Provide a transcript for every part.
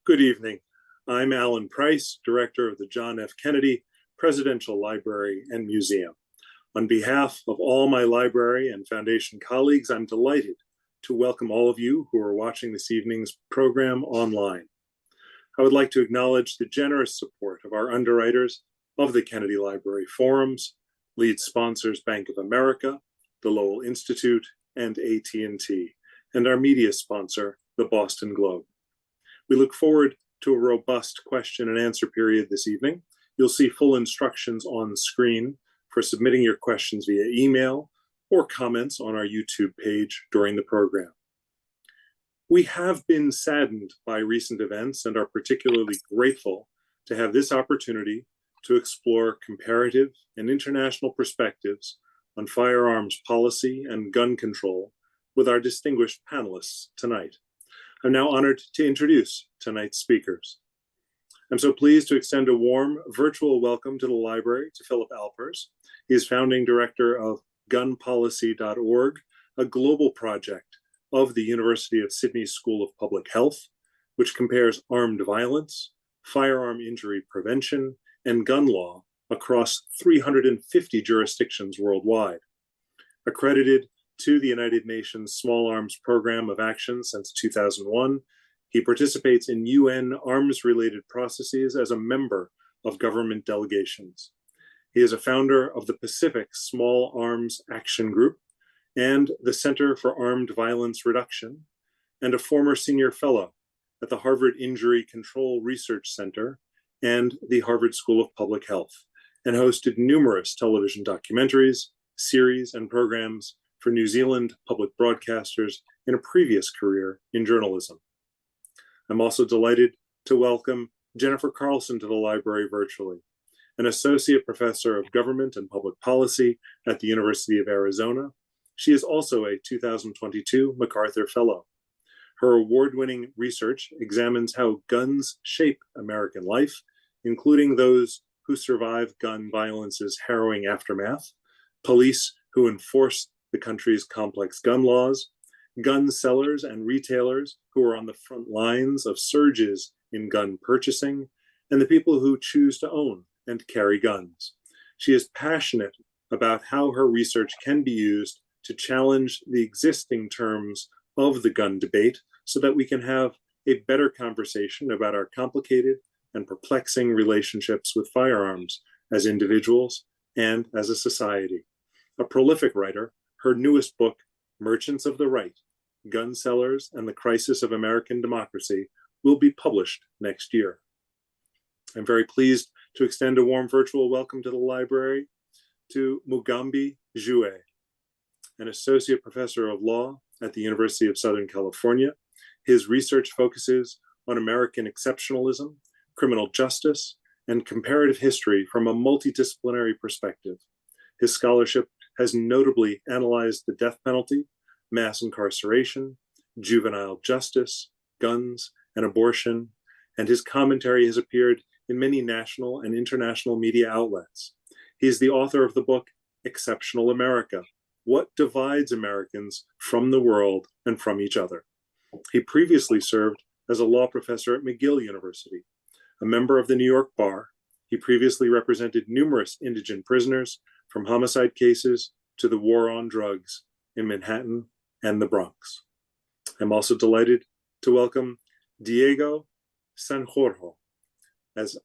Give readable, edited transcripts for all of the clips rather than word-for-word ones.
Good evening. I'm Alan Price, Director of the John F. Kennedy Presidential Library and Museum. On behalf of all my library and foundation colleagues, I'm delighted to welcome all of you who are watching this evening's program online. I would like to acknowledge the generous support of our underwriters of the Kennedy Library Forums, lead sponsors Bank of America, the Lowell Institute, and AT&T, and our media sponsor, the Boston Globe. We look forward to a robust question and answer period this evening. You'll see full instructions on screen for submitting your questions via email or comments on our YouTube page during the program. We have been saddened by recent events and are particularly grateful to have this opportunity to explore comparative and international perspectives on firearms policy and gun control with our distinguished panelists tonight. I'm now honored to introduce tonight's speakers. I'm so pleased to extend a warm virtual welcome to the library to Philip Alpers. He is founding director of gunpolicy.org, a global project of the University of Sydney School of Public Health, which compares armed violence, firearm injury prevention, and gun law across 350 jurisdictions worldwide. Accredited to the United Nations Small Arms Program of Action since 2001, he participates in UN arms-related processes as a member of government delegations. He is a founder of the Pacific Small Arms Action Group and the Center for Armed Violence Reduction, and a former senior fellow at the Harvard Injury Control Research Center and the Harvard School of Public Health, and hosted numerous television documentaries, series, and programs for New Zealand public broadcasters in a previous career in journalism. I'm also delighted to welcome Jennifer Carlson to the library virtually, an associate professor of government and public policy at the University of Arizona. She is also a 2022 MacArthur Fellow. Her award-winning research examines how guns shape American life, including those who survive gun violence's harrowing aftermath, police who enforce the country's complex gun laws, gun sellers and retailers who are on the front lines of surges in gun purchasing, and the people who choose to own and carry guns. She is passionate about how her research can be used to challenge the existing terms of the gun debate so that we can have a better conversation about our complicated and perplexing relationships with firearms as individuals and as a society. A prolific writer, her newest book, Merchants of the Right, Gun Sellers and the Crisis of American Democracy, will be published next year. I'm very pleased to extend a warm virtual welcome to the library to Mugambi Jouet, an associate professor of law at the University of Southern California. His research focuses on American exceptionalism, criminal justice, and comparative history from a multidisciplinary perspective. His scholarship has notably analyzed the death penalty, mass incarceration, juvenile justice, guns, and abortion, and his commentary has appeared in many national and international media outlets. He is the author of the book, Exceptional America: What Divides Americans from the World and from Each Other. He previously served as a law professor at McGill University. A member of the New York Bar, he previously represented numerous indigent prisoners from homicide cases to the war on drugs in Manhattan and the Bronx. I'm also delighted to welcome Diego Sanjurjo as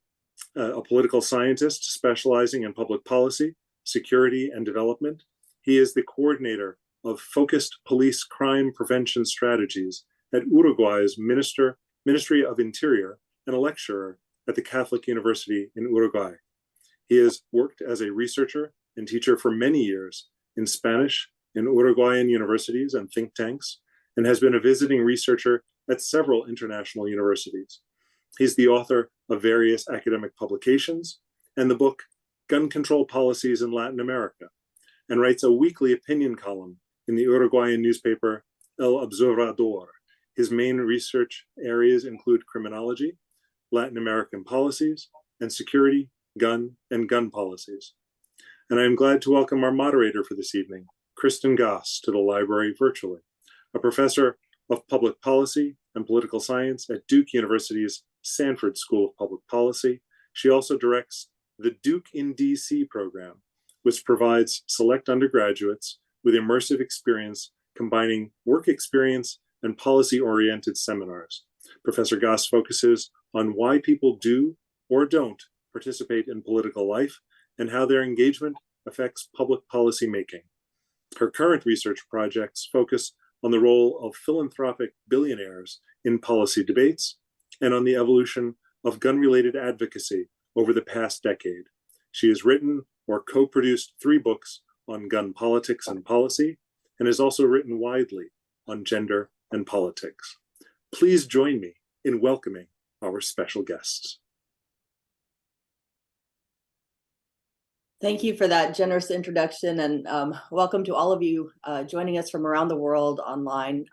a political scientist specializing in public policy, security, and development. He is the coordinator of focused police crime prevention strategies at Uruguay's Ministry of Interior and a lecturer at the Catholic University in Uruguay. He has worked as a researcher and teacher for many years in Spanish in Uruguayan universities and think tanks, and has been a visiting researcher at several international universities. He's the author of various academic publications and the book Gun Control Policies in Latin America, and writes a weekly opinion column in the Uruguayan newspaper El Observador. His main research areas include criminology, Latin American policies, and security, gun policies. And I am glad to welcome our moderator for this evening, Kristin Goss, to the library virtually, a professor of public policy and political science at Duke University's Sanford School of Public Policy. She also directs the Duke in DC program, which provides select undergraduates with immersive experience combining work experience and policy-oriented seminars. Professor Goss focuses on why people do or don't participate in political life and how their engagement affects public policy making. Her current research projects focus on the role of philanthropic billionaires in policy debates and on the evolution of gun-related advocacy over the past decade. She has written or co-produced 3 books on gun politics and policy, and has also written widely on gender and politics. Please join me in welcoming our special guests. Thank you for that generous introduction, and welcome to all of you joining us from around the world online.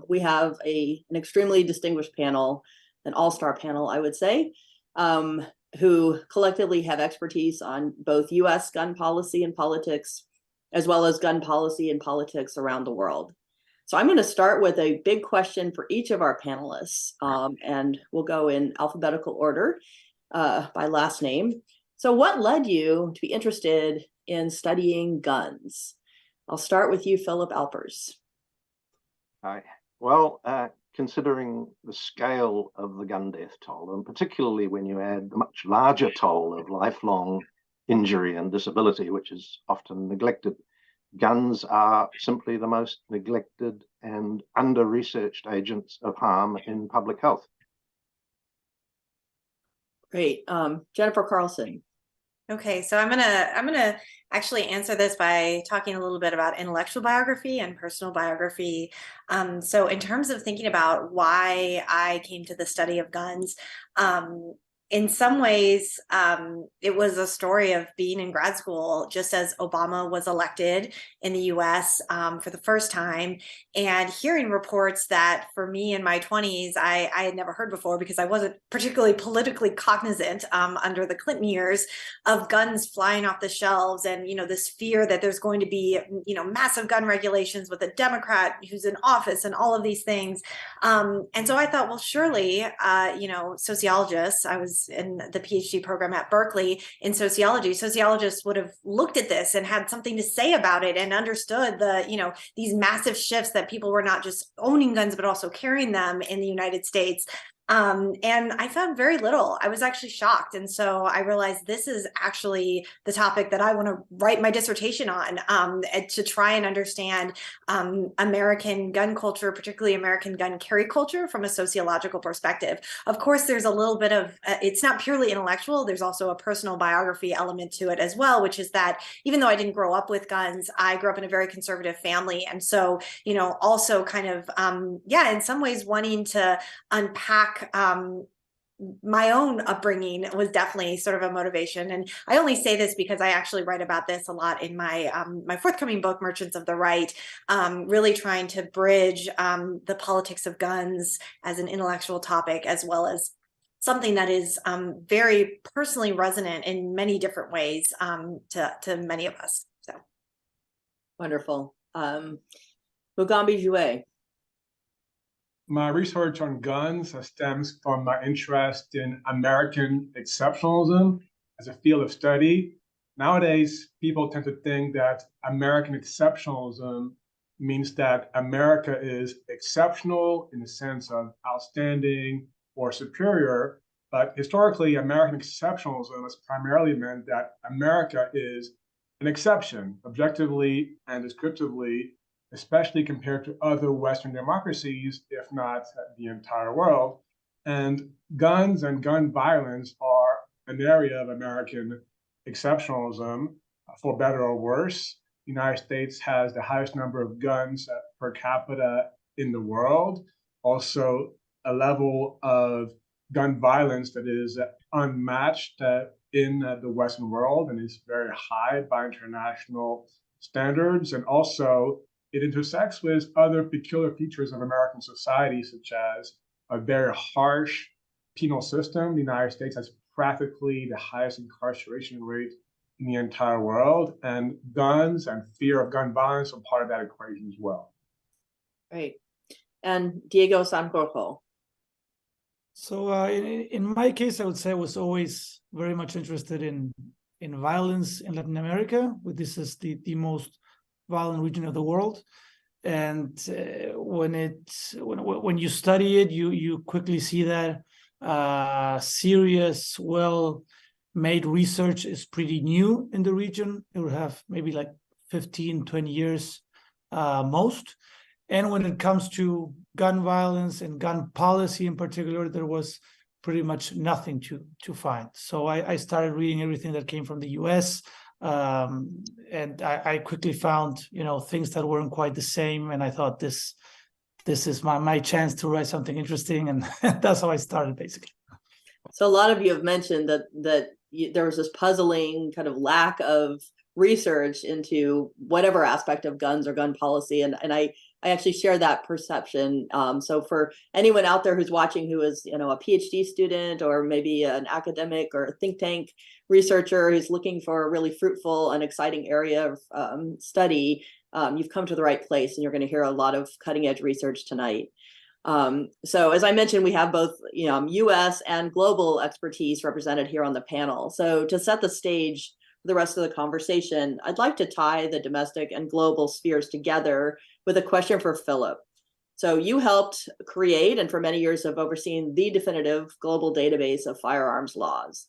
We have an extremely distinguished panel, an all-star panel, I would say, who collectively have expertise on both US gun policy and politics, as well as gun policy and politics around the world. So I'm going to start with a big question for each of our panelists, and we'll go in alphabetical order by last name. So what led you to be interested in studying guns? I'll start with you, Philip Alpers. Hi. Well, considering the scale of the gun death toll, and particularly when you add the much larger toll of lifelong injury and disability, which is often neglected, guns are simply the most neglected and under-researched agents of harm in public health. Great. Jennifer Carlson. Okay, so I'm gonna actually answer this by talking a little bit about intellectual biography and personal biography. So in terms of thinking about why I came to the study of guns, in some ways, it was a story of being in grad school just as Obama was elected in the US for the first time, and hearing reports that for me in my 20s, I had never heard before because I wasn't particularly politically cognizant under the Clinton years of guns flying off the shelves, and this fear that there's going to be massive gun regulations with a Democrat who's in office and all of these things. And so I thought, well, surely, sociologists, I was in the PhD program at Berkeley in sociology, sociologists would have looked at this and had something to say about it and understood these massive shifts that people were not just owning guns, but also carrying them in the United States. And I found very little. I was actually shocked. And so I realized this is actually the topic that I want to write my dissertation on, to try and understand American gun culture, particularly American gun carry culture from a sociological perspective. Of course, there's a little bit of, it's not purely intellectual. There's also a personal biography element to it as well, which is that even though I didn't grow up with guns, I grew up in a very conservative family. And so, also kind of, in some ways wanting to unpack my own upbringing was definitely sort of a motivation. And I only say this because I actually write about this a lot in my my forthcoming book, Merchants of the Right, really trying to bridge the politics of guns as an intellectual topic, as well as something that is very personally resonant in many different ways to many of us. So Wonderful. Mugambi Jouet. My research on guns stems from my interest in American exceptionalism as a field of study. Nowadays, people tend to think that American exceptionalism means that America is exceptional in the sense of outstanding or superior. But historically, American exceptionalism has primarily meant that America is an exception, objectively and descriptively, especially compared to other Western democracies, if not the entire world. And guns and gun violence are an area of American exceptionalism, for better or worse. The United States has the highest number of guns per capita in the world, also a level of gun violence that is unmatched in the Western world and is very high by international standards. And also, it intersects with other peculiar features of American society, such as a very harsh penal system. The United States has practically the highest incarceration rate in the entire world, and guns and fear of gun violence are part of that equation as well. Great. And Diego Sanjurjo. So in my case, I would say I was always very much interested in violence in Latin America. This is the most violent region of the world. And when you study it, you quickly see that serious, well-made research is pretty new in the region. It will have maybe like 15, 20 years most. And when it comes to gun violence and gun policy in particular, there was pretty much nothing to find. So I started reading everything that came from the US. And I quickly found, things that weren't quite the same. And I thought this is my chance to write something interesting. And that's how I started, basically. So a lot of you have mentioned that there was this puzzling kind of lack of research into whatever aspect of guns or gun policy. And I actually share that perception. So for anyone out there who's watching who is, a PhD student or maybe an academic or a think tank researcher who's looking for a really fruitful and exciting area of study, you've come to the right place, and you're going to hear a lot of cutting edge research tonight. So as I mentioned, we have both, US and global expertise represented here on the panel. So to set the stage for the rest of the conversation, I'd like to tie the domestic and global spheres together with a question for Philip. So you helped create, and for many years have overseen, the definitive global database of firearms laws.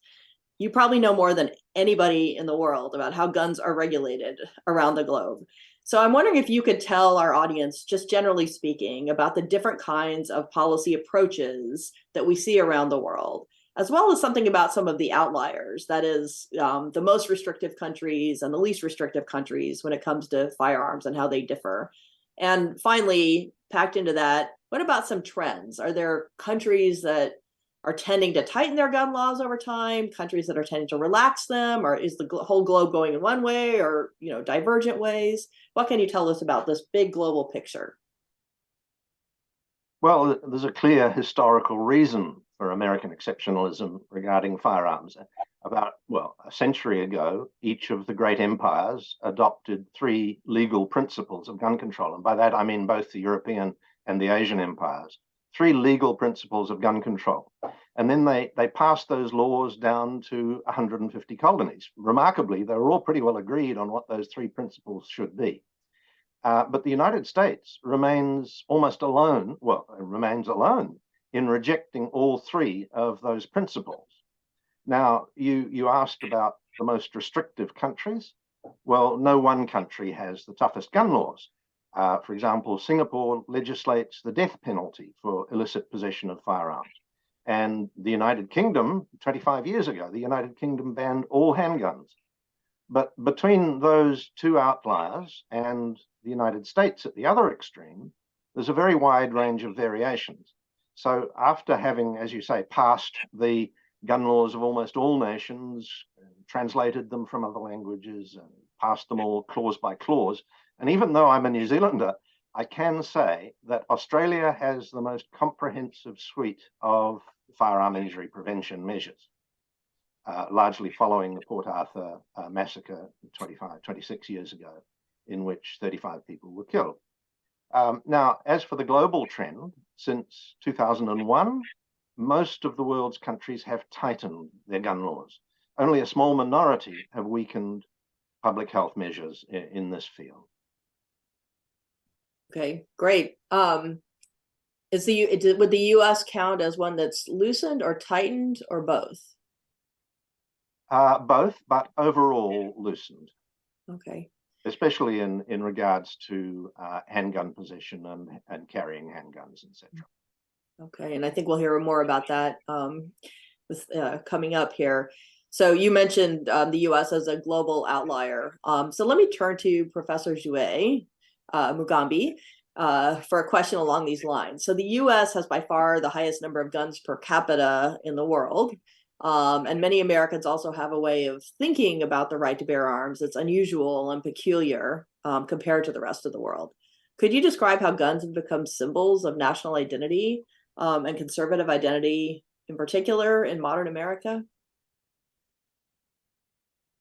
You probably know more than anybody in the world about how guns are regulated around the globe. So I'm wondering if you could tell our audience, just generally speaking, about the different kinds of policy approaches that we see around the world, as well as something about some of the outliers, that is, the most restrictive countries and the least restrictive countries when it comes to firearms and how they differ. And finally, packed into that, what about some trends? Are there countries that are tending to tighten their gun laws over time, countries that are tending to relax them, or is the whole globe going in one way, or divergent ways? What can you tell us about this big global picture? Well, there's a clear historical reason for American exceptionalism regarding firearms. About, a century ago, each of the great empires adopted 3 legal principles of gun control. And by that, I mean both the European and the Asian empires. 3 legal principles of gun control. And then they passed those laws down to 150 colonies. Remarkably, they were all pretty well agreed on what those 3 principles should be. But the United States remains almost alone, remains alone in rejecting all 3 of those principles. Now, you asked about the most restrictive countries. Well, no one country has the toughest gun laws. For example, Singapore legislates the death penalty for illicit possession of firearms. And the United Kingdom, 25 years ago, the United Kingdom banned all handguns. But between those 2 outliers and the United States at the other extreme, there's a very wide range of variations. So after having, as you say, passed the gun laws of almost all nations, translated them from other languages, and passed them all clause by clause, and even though I'm a New Zealander, I can say that Australia has the most comprehensive suite of firearm injury prevention measures, largely following the Port Arthur massacre 26 years ago, in which 35 people were killed. Now, as for the global trend, since 2001, most of the world's countries have tightened their gun laws. Only a small minority have weakened public health measures in this field. Okay, great. Would the US count as one that's loosened or tightened, or both? Both, but overall loosened. Okay. Especially in regards to handgun possession and carrying handguns, etc. Okay, and I think we'll hear more about that coming up here. So you mentioned the US as a global outlier. So let me turn to Professor Jouet, Mugambi, for a question along these lines. So the US has by far the highest number of guns per capita in the world. And many Americans also have a way of thinking about the right to bear arms that's unusual and peculiar compared to the rest of the world. Could you describe how guns have become symbols of national identity and conservative identity in particular in modern America?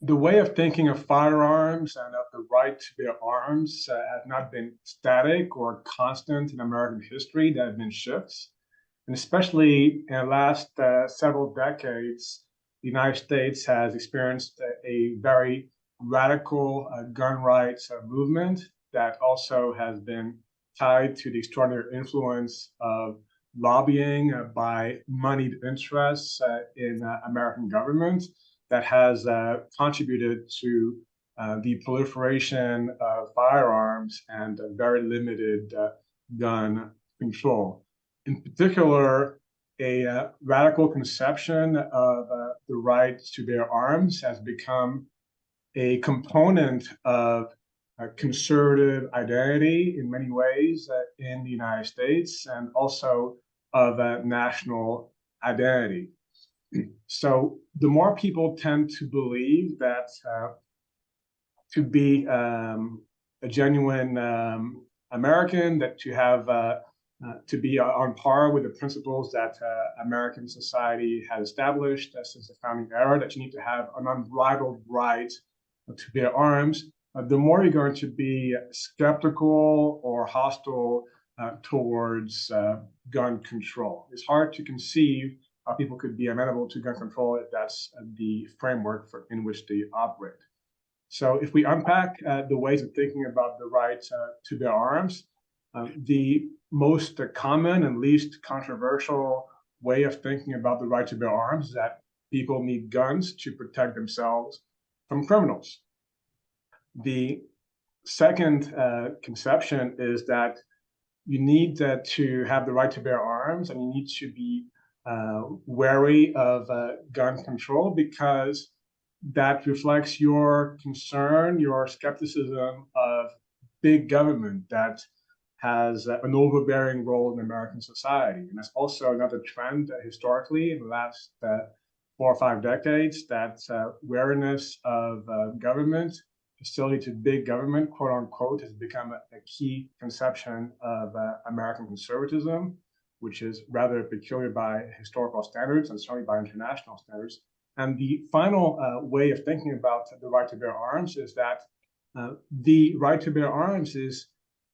The way of thinking of firearms and of the right to bear arms has not been static or constant in American history. There have been shifts. And especially in the last several decades, the United States has experienced a very radical gun rights movement that also has been tied to the extraordinary influence of lobbying by moneyed interests in American government that has contributed to the proliferation of firearms and very limited gun control. In particular, a radical conception of the right to bear arms has become a component of conservative identity in many ways in the United States, and also of national identity. So the more people tend to believe that to be a genuine American, that to have to be on par with the principles that American society has established since the founding era, that you need to have an unbridled right to bear arms, the more you're going to be skeptical or hostile towards gun control. It's hard to conceive how people could be amenable to gun control if that's the framework in which they operate. So if we unpack the ways of thinking about the right to bear arms, the most common and least controversial way of thinking about the right to bear arms is that people need guns to protect themselves from criminals. The second conception is that you need to have the right to bear arms, and you need to be wary of gun control, because that reflects your concern, your skepticism of big government that has an overbearing role in American society. And that's also another trend historically in the last 4 or 5 decades, that wariness of government, hostility to big government, quote unquote, has become a key conception of American conservatism, which is rather peculiar by historical standards and certainly by international standards. And the final way of thinking about the right to bear arms is that the right to bear arms is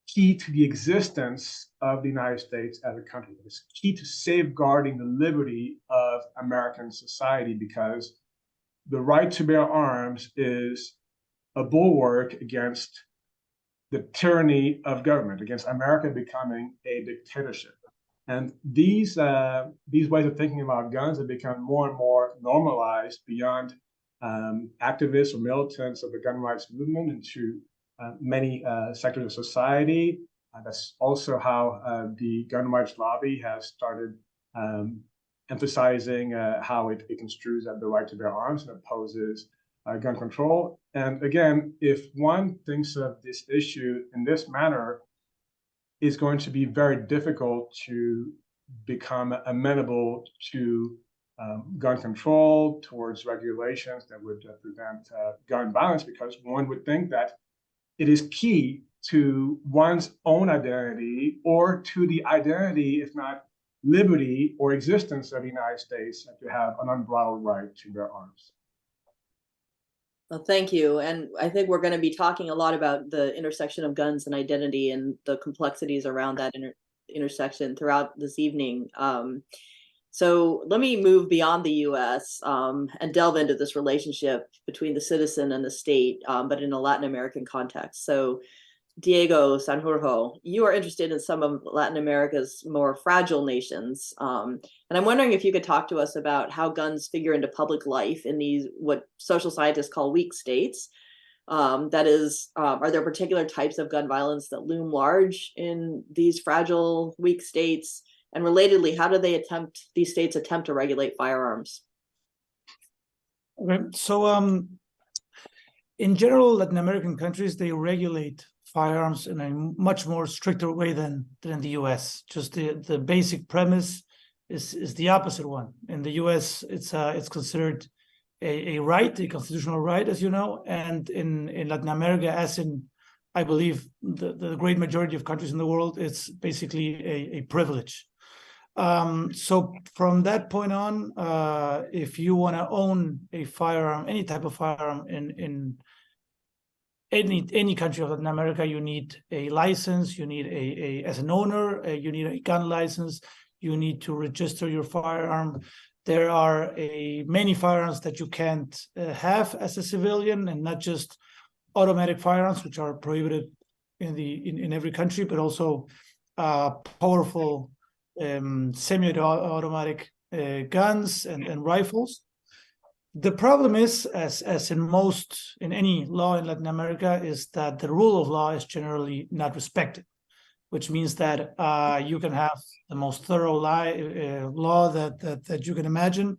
key to the existence of the United States as a country. It's key to safeguarding the liberty of American society, because the right to bear arms is a bulwark against the tyranny of government, against America becoming a dictatorship. And these ways of thinking about guns have become more and more normalized beyond activists or militants of the gun rights movement into many sectors of society. That's also how the gun rights lobby has started emphasizing how it construes the right to bear arms and opposes gun control. And again, if one thinks of this issue in this manner, it's going to be very difficult to become amenable to gun control, towards regulations that would prevent gun violence, because one would think that it is key to one's own identity, or to the identity, if not liberty or existence of the United States, to have an unbridled right to bear arms. Well, thank you. And I think we're going to be talking a lot about the intersection of guns and identity and the complexities around that intersection throughout this evening. So let me move beyond the US and delve into this relationship between the citizen and the state, but in a Latin American context. So Diego Sanjurjo, you are interested in some of Latin America's more fragile nations. And I'm wondering if you could talk to us about how guns figure into public life in these, what social scientists call weak states. That is, are there particular types of gun violence that loom large in these fragile, weak states? And relatedly, how do these states attempt to regulate firearms? Okay, so in general, Latin American countries, they regulate firearms in a much more stricter way than in the US. Just the basic premise is the opposite one. In the US, it's considered a right, a constitutional right, as you know, and in Latin America, as in, I believe, the great majority of countries in the world, it's basically a privilege. So from that point on, if you want to own a firearm, any type of firearm in any country of Latin America, you need a license. You need as an owner, you need a gun license. you need to register your firearm. There are many firearms that you can't have as a civilian, and not just automatic firearms, which are prohibited in every country, but also powerful semi-automatic guns and rifles. The problem is, as in any law in Latin America, is that the rule of law is generally not respected, which means that you can have the most thorough law that you can imagine,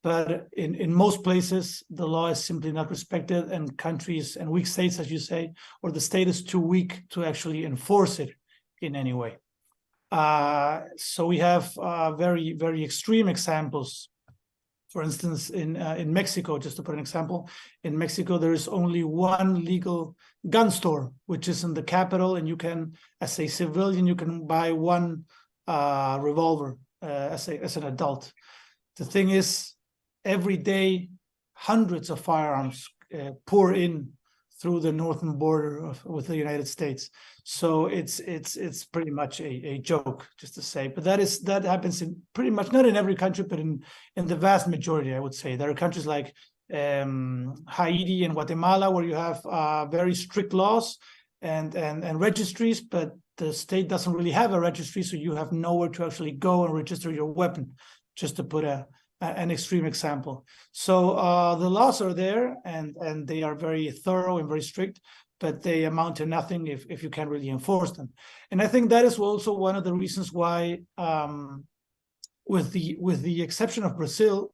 but in most places the law is simply not respected, and countries and weak states, as you say, or the state is too weak to actually enforce it in any way. So we have very, very extreme examples. For instance, in Mexico, just to put an example, in Mexico there is only one legal gun store, which is in the capital, and you can, as a civilian, you can buy one revolver as an adult. The thing is, every day hundreds of firearms pour in through the northern border with the United States. So it's pretty much a joke, just to say. But that happens in pretty much, not in every country, but in the vast majority, I would say. There are countries like Haiti and Guatemala where you have very strict laws and registries, but the state doesn't really have a registry, so you have nowhere to actually go and register your weapon, just to put an extreme example. So the laws are there, and they are very thorough and very strict, but they amount to nothing if you can't really enforce them. And I think that is also one of the reasons why, with the exception of Brazil,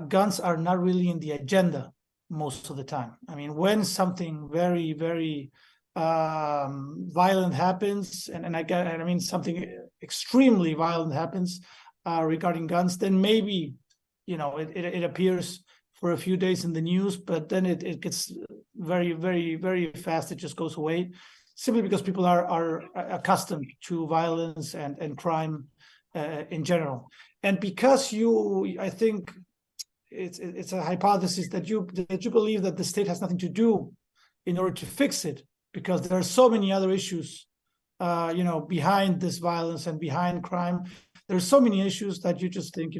guns are not really in the agenda most of the time. I mean, when something very, very violent happens, and I mean something extremely violent happens regarding guns, then maybe, it appears for a few days in the news, but then it gets very, very, very fast. It just goes away, simply because people are accustomed to violence and crime in general. And because I think it's a hypothesis that you believe that the state has nothing to do in order to fix it, because there are so many other issues, behind this violence and behind crime. There's so many issues that you just think,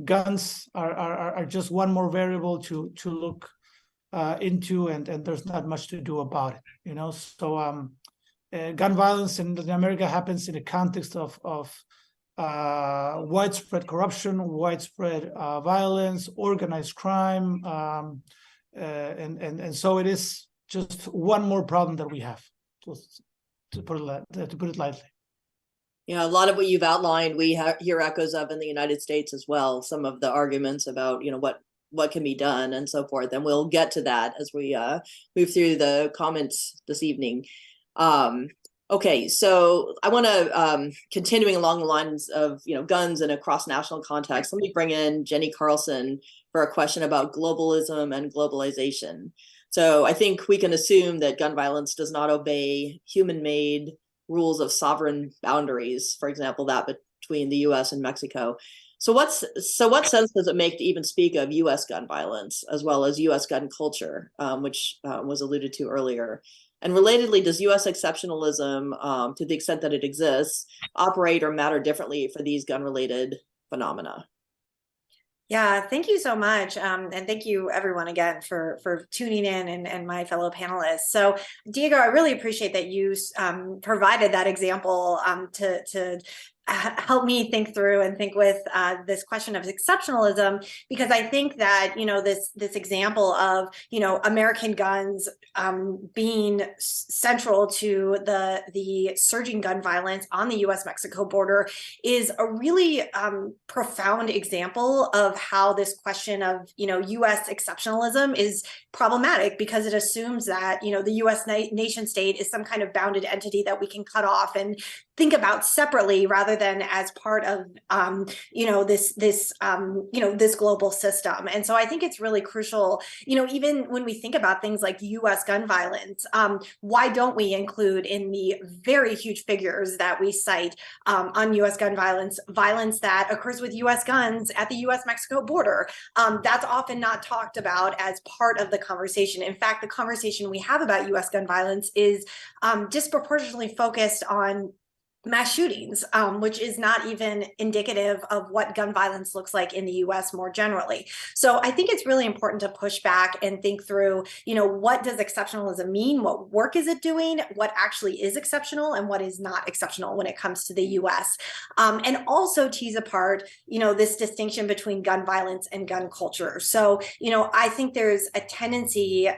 guns are just one more variable to look into, and there's not much to do about it. So gun violence in Latin America happens in a context of widespread corruption, widespread violence, organized crime, and so it is just one more problem that we have, to put it lightly. Yeah, a lot of what you've outlined, we hear echoes of in the United States as well. Some of the arguments about, what can be done and so forth. And we'll get to that as we move through the comments this evening. Okay, so I want to, continuing along the lines of, guns in a cross-national context, let me bring in Jenny Carlson for a question about globalism and globalization. So I think we can assume that gun violence does not obey human-made rules of sovereign boundaries, for example, that between the US and Mexico. So what sense does it make to even speak of US gun violence as well as US gun culture, which was alluded to earlier? And relatedly, does US exceptionalism, to the extent that it exists, operate or matter differently for these gun-related phenomena? Yeah, thank you so much. And thank you everyone again for tuning in, and my fellow panelists. So Diego, I really appreciate that you provided that example to help me think through and think with this question of exceptionalism, because I think that, this example of, American guns being central to the surging gun violence on the US-Mexico border is a really profound example of how this question of, US exceptionalism is problematic, because it assumes that, the US nation state is some kind of bounded entity that we can cut off and think about separately, rather than as part of this global system. And so I think it's really crucial, even when we think about things like US gun violence, why don't we include in the very huge figures that we cite on US gun violence that occurs with US guns at the US-Mexico border? That's often not talked about as part of the conversation. In fact, the conversation we have about US gun violence is disproportionately focused on mass shootings, which is not even indicative of what gun violence looks like in the US more generally. So I think it's really important to push back and think through, what does exceptionalism mean? What work is it doing? What actually is exceptional and what is not exceptional when it comes to the US? And also tease apart, this distinction between gun violence and gun culture. So, I think there's a tendency,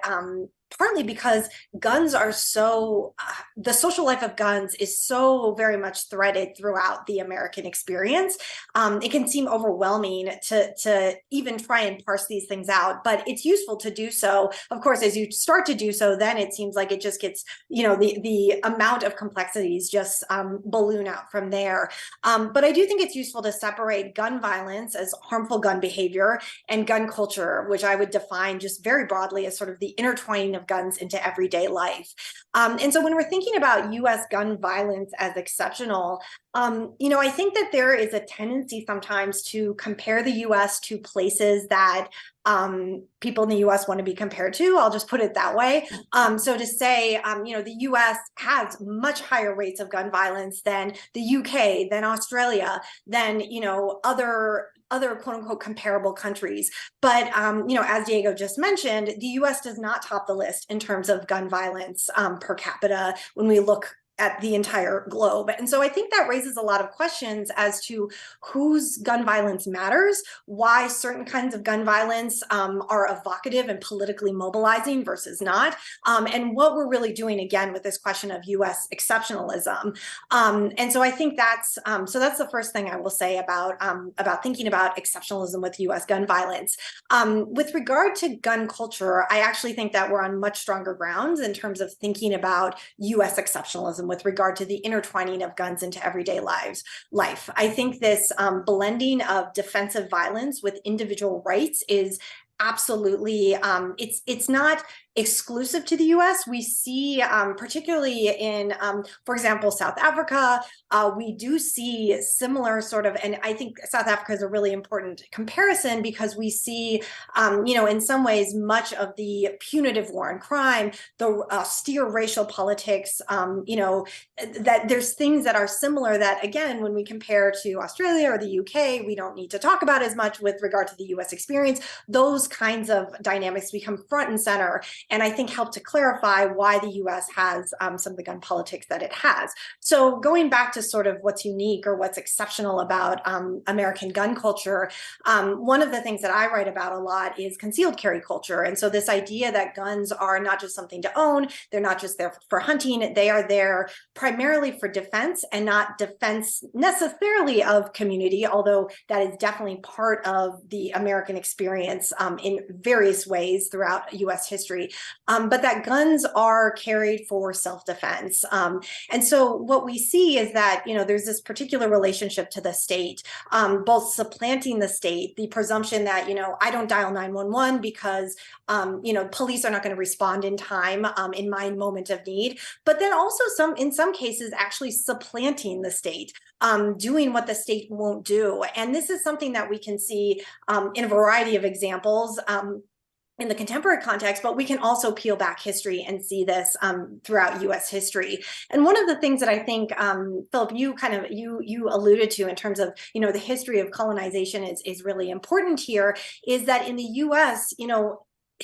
partly because guns are so, the social life of guns is so very much threaded throughout the American experience. It can seem overwhelming to even try and parse these things out, but it's useful to do so. Of course, as you start to do so, then it seems like it just gets, the amount of complexities just balloon out from there. But I do think it's useful to separate gun violence as harmful gun behavior and gun culture, which I would define just very broadly as sort of the intertwining of guns into everyday life. And so when we're thinking about US gun violence as exceptional, I think that there is a tendency sometimes to compare the US to places that people in the US want to be compared to. I'll just put it that way. So to say, the US has much higher rates of gun violence than the UK, than Australia, than, other quote unquote comparable countries. But, as Diego just mentioned, the US does not top the list in terms of gun violence per capita when we look at the entire globe. And so I think that raises a lot of questions as to whose gun violence matters, why certain kinds of gun violence are evocative and politically mobilizing versus not, and what we're really doing again with this question of US exceptionalism. And so I think that's the first thing I will say about thinking about exceptionalism with US gun violence. With regard to gun culture, I actually think that we're on much stronger grounds in terms of thinking about US exceptionalism with regard to the intertwining of guns into everyday life. I think this blending of defensive violence with individual rights is absolutely, it's not exclusive to the US. We see, particularly in, for example, South Africa, we do see similar sort of, and I think South Africa is a really important comparison because we see, in some ways, much of the punitive war on crime, the austere racial politics, that there's things that are similar that, again, when we compare to Australia or the UK, we don't need to talk about as much with regard to the US experience. Those kinds of dynamics become front and center, and I think help to clarify why the US has some of the gun politics that it has. So going back to sort of what's unique or what's exceptional about American gun culture, one of the things that I write about a lot is concealed carry culture. And so this idea that guns are not just something to own, they're not just there for hunting, they are there primarily for defense and not defense necessarily of community, although that is definitely part of the American experience in various ways throughout US history, but that guns are carried for self-defense. And so what we see is that, there's this particular relationship to the state, both supplanting the state, the presumption that, I don't dial 911 because, police are not going to respond in time in my moment of need, but then also in some cases actually supplanting the state, doing what the state won't do. And this is something that we can see in a variety of examples in the contemporary context, but we can also peel back history and see this throughout US history. And one of the things that I think, Philip, you alluded to in terms of, the history of colonization is really important here, is that in the US,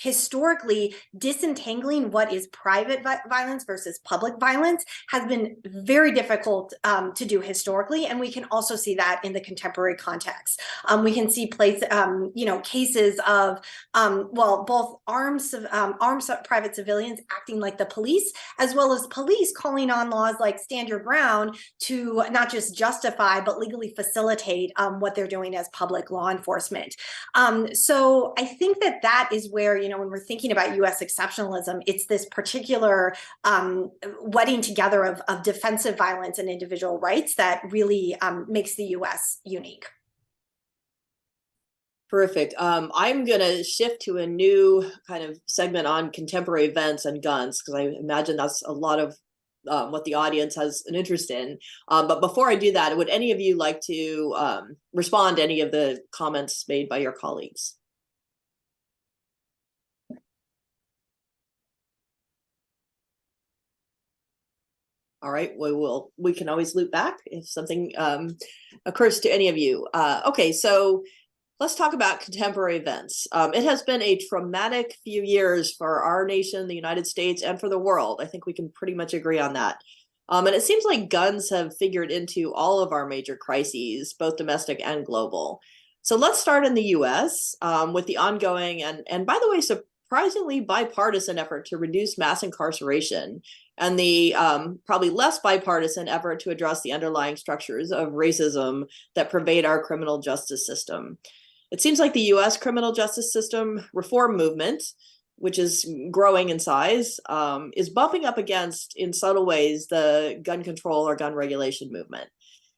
historically, disentangling what is private violence versus public violence has been very difficult to do historically, and we can also see that in the contemporary context. We can see cases of both armed private civilians acting like the police, as well as police calling on laws like Stand Your Ground to not just justify but legally facilitate what they're doing as public law enforcement. So I think that is where, when we're thinking about US exceptionalism, it's this particular wedding together of defensive violence and individual rights that really makes the US unique. Perfect. I'm going to shift to a new kind of segment on contemporary events and guns, because I imagine that's a lot of what the audience has an interest in. But before I do that, would any of you like to respond to any of the comments made by your colleagues? All right, we can always loop back if something occurs to any of you. Okay, so let's talk about contemporary events. It has been a traumatic few years for our nation, the United States, and for the world. I think we can pretty much agree on that. And it seems like guns have figured into all of our major crises, both domestic and global. So let's start in the US with the ongoing and by the way, surprisingly bipartisan effort to reduce mass incarceration and the probably less bipartisan effort to address the underlying structures of racism that pervade our criminal justice system. It seems like the US criminal justice system reform movement, which is growing in size, is bumping up against, in subtle ways, the gun control or gun regulation movement.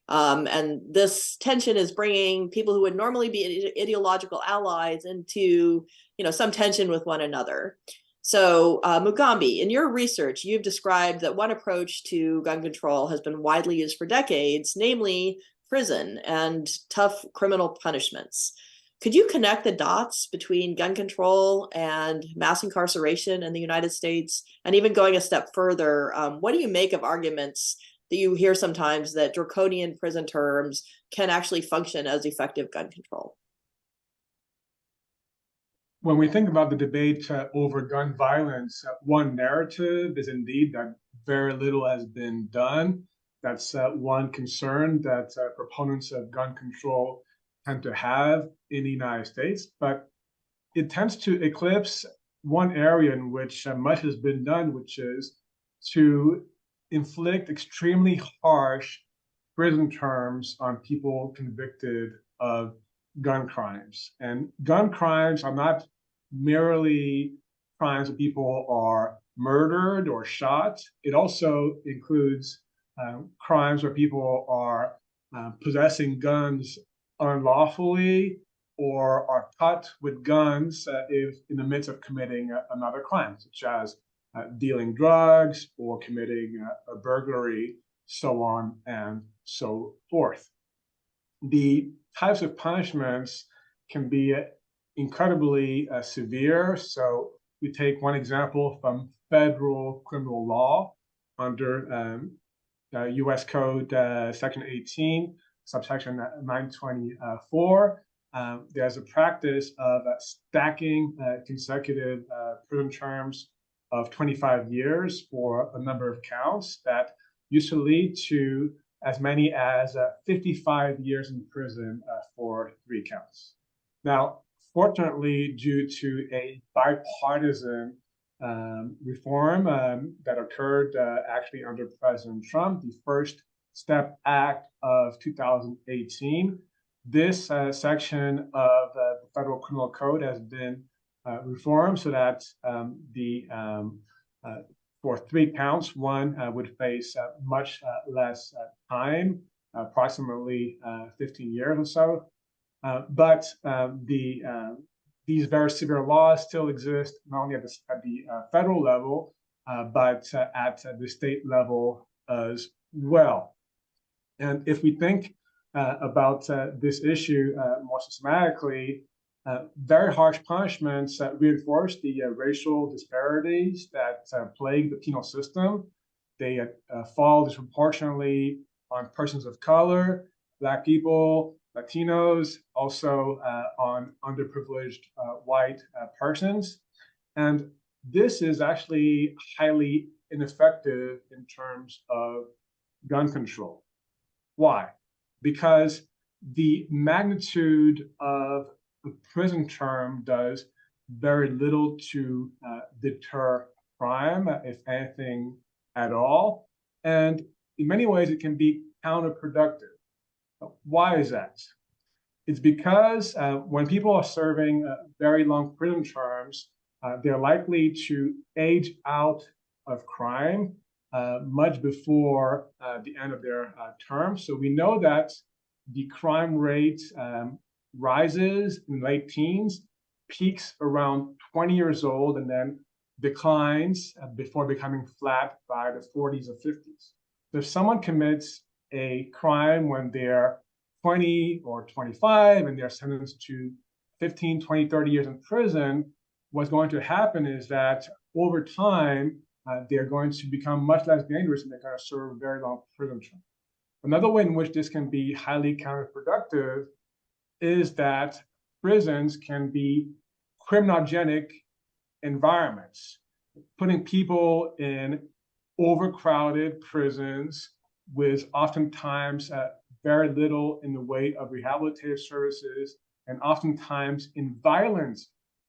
And this tension is bringing people who would normally be ideological allies into, some tension with one another. So Mugambi, in your research, you've described that one approach to gun control has been widely used for decades, namely prison and tough criminal punishments. Could you connect the dots between gun control and mass incarceration in the United States? And even going a step further, what do you make of arguments that you hear sometimes that draconian prison terms can actually function as effective gun control? When we think about the debate over gun violence, one narrative is indeed that very little has been done. That's one concern that proponents of gun control tend to have in the United States, but it tends to eclipse one area in which much has been done, which is to inflict extremely harsh prison terms on people convicted of gun crimes. And gun crimes are not merely crimes where people are murdered or shot. It also includes crimes where people are possessing guns unlawfully or are caught with guns if in the midst of committing another crime, such as dealing drugs or committing a burglary, so on and so forth. The types of punishments can be incredibly severe. So we take one example from federal criminal law under U.S. Code Section 18, subsection 924. There's a practice of stacking consecutive prison terms of 25 years for a number of counts that used to lead to as many as 55 years in prison for 3 counts. Now, fortunately, due to a bipartisan reform that occurred actually under President Trump, the First Step Act of 2018, this section of the Federal Criminal Code has been reformed so that for 3 counts, one would face much less time, approximately 15 years or so. But these very severe laws still exist not only at the federal level, but at the state level as well. And if we think about this issue more systematically, very harsh punishments reinforce the racial disparities that plague the penal system. They fall disproportionately on persons of color, Black people, Latinos, also on underprivileged white persons. And this is actually highly ineffective in terms of gun control. Why? Because the magnitude of the prison term does very little to deter crime, if anything at all. And in many ways, it can be counterproductive. Why is that? It's because when people are serving very long prison terms, they're likely to age out of crime much before the end of their term. So we know that the crime rate rises in late teens, peaks around 20 years old, and then declines before becoming flat by the 40s or 50s. So if someone commits a crime when they're 20 or 25 and they're sentenced to 15, 20, 30 years in prison, what's going to happen is that over time, they're going to become much less dangerous and they're going to serve a very long prison term. Another way in which this can be highly counterproductive is that prisons can be criminogenic environments, putting people in overcrowded prisons with oftentimes very little in the way of rehabilitative services, and oftentimes in violent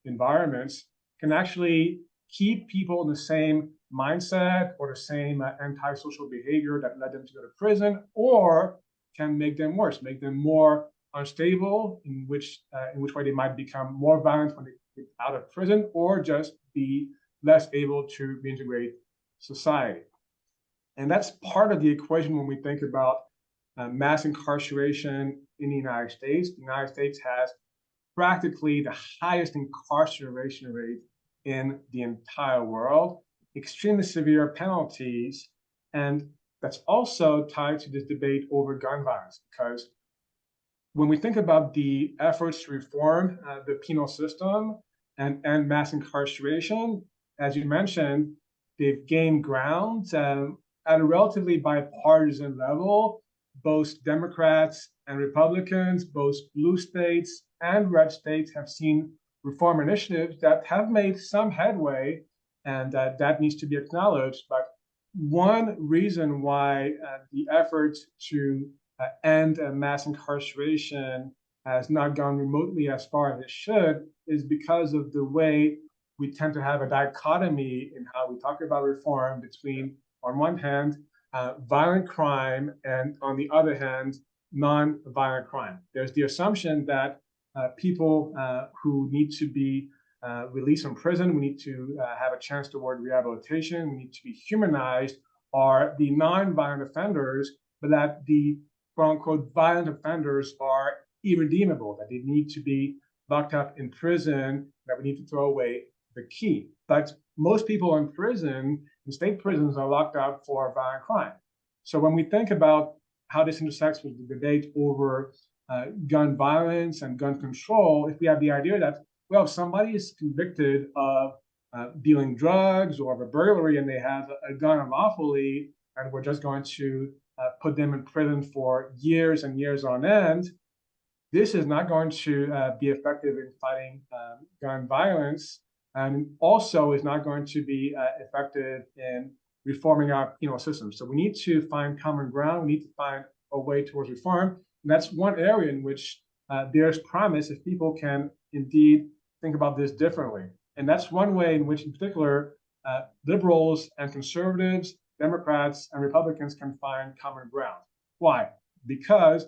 environments can actually keep people in the same mindset or the same antisocial behavior that led them to go to prison, or can make them worse, make them more unstable, in which way they might become more violent when they get out of prison, or just be less able to reintegrate society. And that's part of the equation when we think about mass incarceration in the United States. The United States has practically the highest incarceration rate in the entire world, extremely severe penalties, and that's also tied to this debate over gun violence, because when we think about the efforts to reform the penal system and end mass incarceration, as you mentioned, they've gained ground at a relatively bipartisan level. Both Democrats and Republicans, both blue states and red states have seen reform initiatives that have made some headway, and that needs to be acknowledged. But one reason why the effort to end mass incarceration has not gone remotely as far as it should is because of the way we tend to have a dichotomy in how we talk about reform between, on one hand, violent crime, and on the other hand, non-violent crime. There's the assumption that people who need to be released from prison, we need to have a chance toward rehabilitation, we need to be humanized, are the non-violent offenders, but that the quote-unquote violent offenders are irredeemable, that they need to be locked up in prison, that we need to throw away the key. But most people in prison, in state prisons, are locked up for violent crime. So when we think about how this intersects with the debate over gun violence and gun control, if we have the idea that, well, if somebody is convicted of dealing drugs or of a burglary and they have a gun unlawfully, and we're just going to put them in prison for years and years on end, this is not going to be effective in fighting gun violence, and also is not going to be effective in reforming our penal system. So we need to find common ground. We need to find a way towards reform. And that's one area in which there's promise if people can indeed think about this differently. And that's one way in which, in particular, liberals and conservatives, Democrats and Republicans can find common ground. Why? Because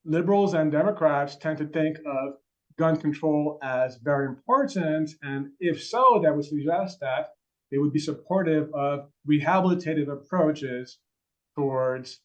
liberals and Democrats tend to think of gun control as very important, and if so, that would suggest that they would be supportive of rehabilitative approaches towards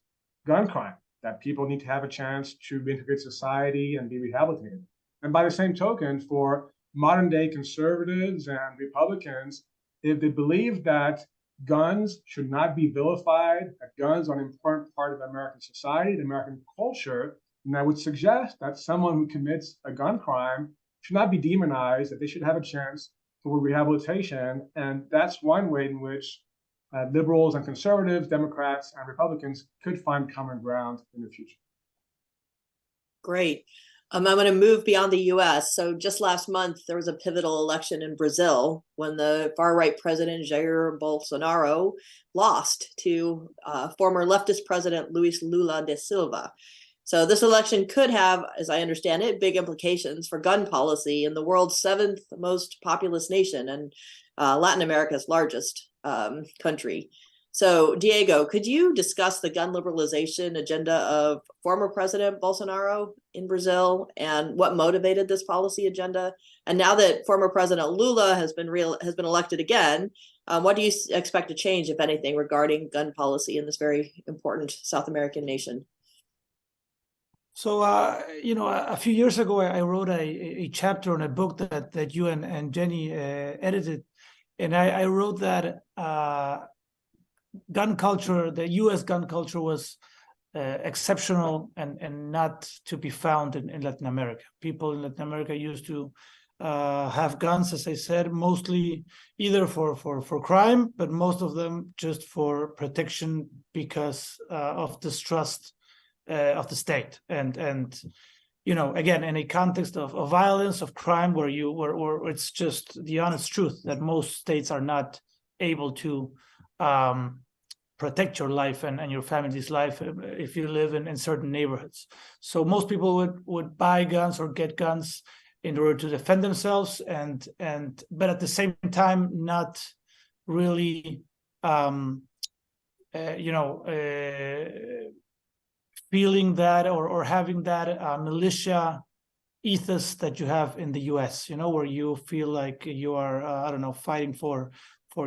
gun crime, that people need to have a chance to reintegrate society and be rehabilitated. And by the same token, for modern day conservatives and Republicans, if they believe that guns should not be vilified, that guns are an important part of American society, the American culture, and I would suggest that someone who commits a gun crime should not be demonized, that they should have a chance for rehabilitation. And that's one way in which liberals and conservatives, Democrats and Republicans could find common ground in the future. Great. I'm going to move beyond the US. So just last month, there was a pivotal election in Brazil when the far-right president, Jair Bolsonaro, lost to former leftist president, Luis Lula da Silva. So this election could have, as I understand it, big implications for gun policy in the world's 7th most populous nation and Latin America's largest country. So Diego, could you discuss the gun liberalization agenda of former President Bolsonaro in Brazil and what motivated this policy agenda? And now that former President Lula has been elected again, what do you expect to change, if anything, regarding gun policy in this very important South American nation? So, a few years ago, I wrote a chapter on a book that you and Jenny edited. And I wrote that gun culture, the U.S. gun culture was exceptional and not to be found in Latin America. People in Latin America used to have guns, as I said, mostly either for crime, but most of them just for protection because of distrust of the state. And you know, again, in a context of violence, of crime, where it's just the honest truth that most states are not able to protect your life and your family's life if you live in certain neighborhoods. So most people would buy guns or get guns in order to defend themselves, but at the same time not really feeling that or having that militia ethos that you have in the US, you know, where you feel like you are I don't know, fighting for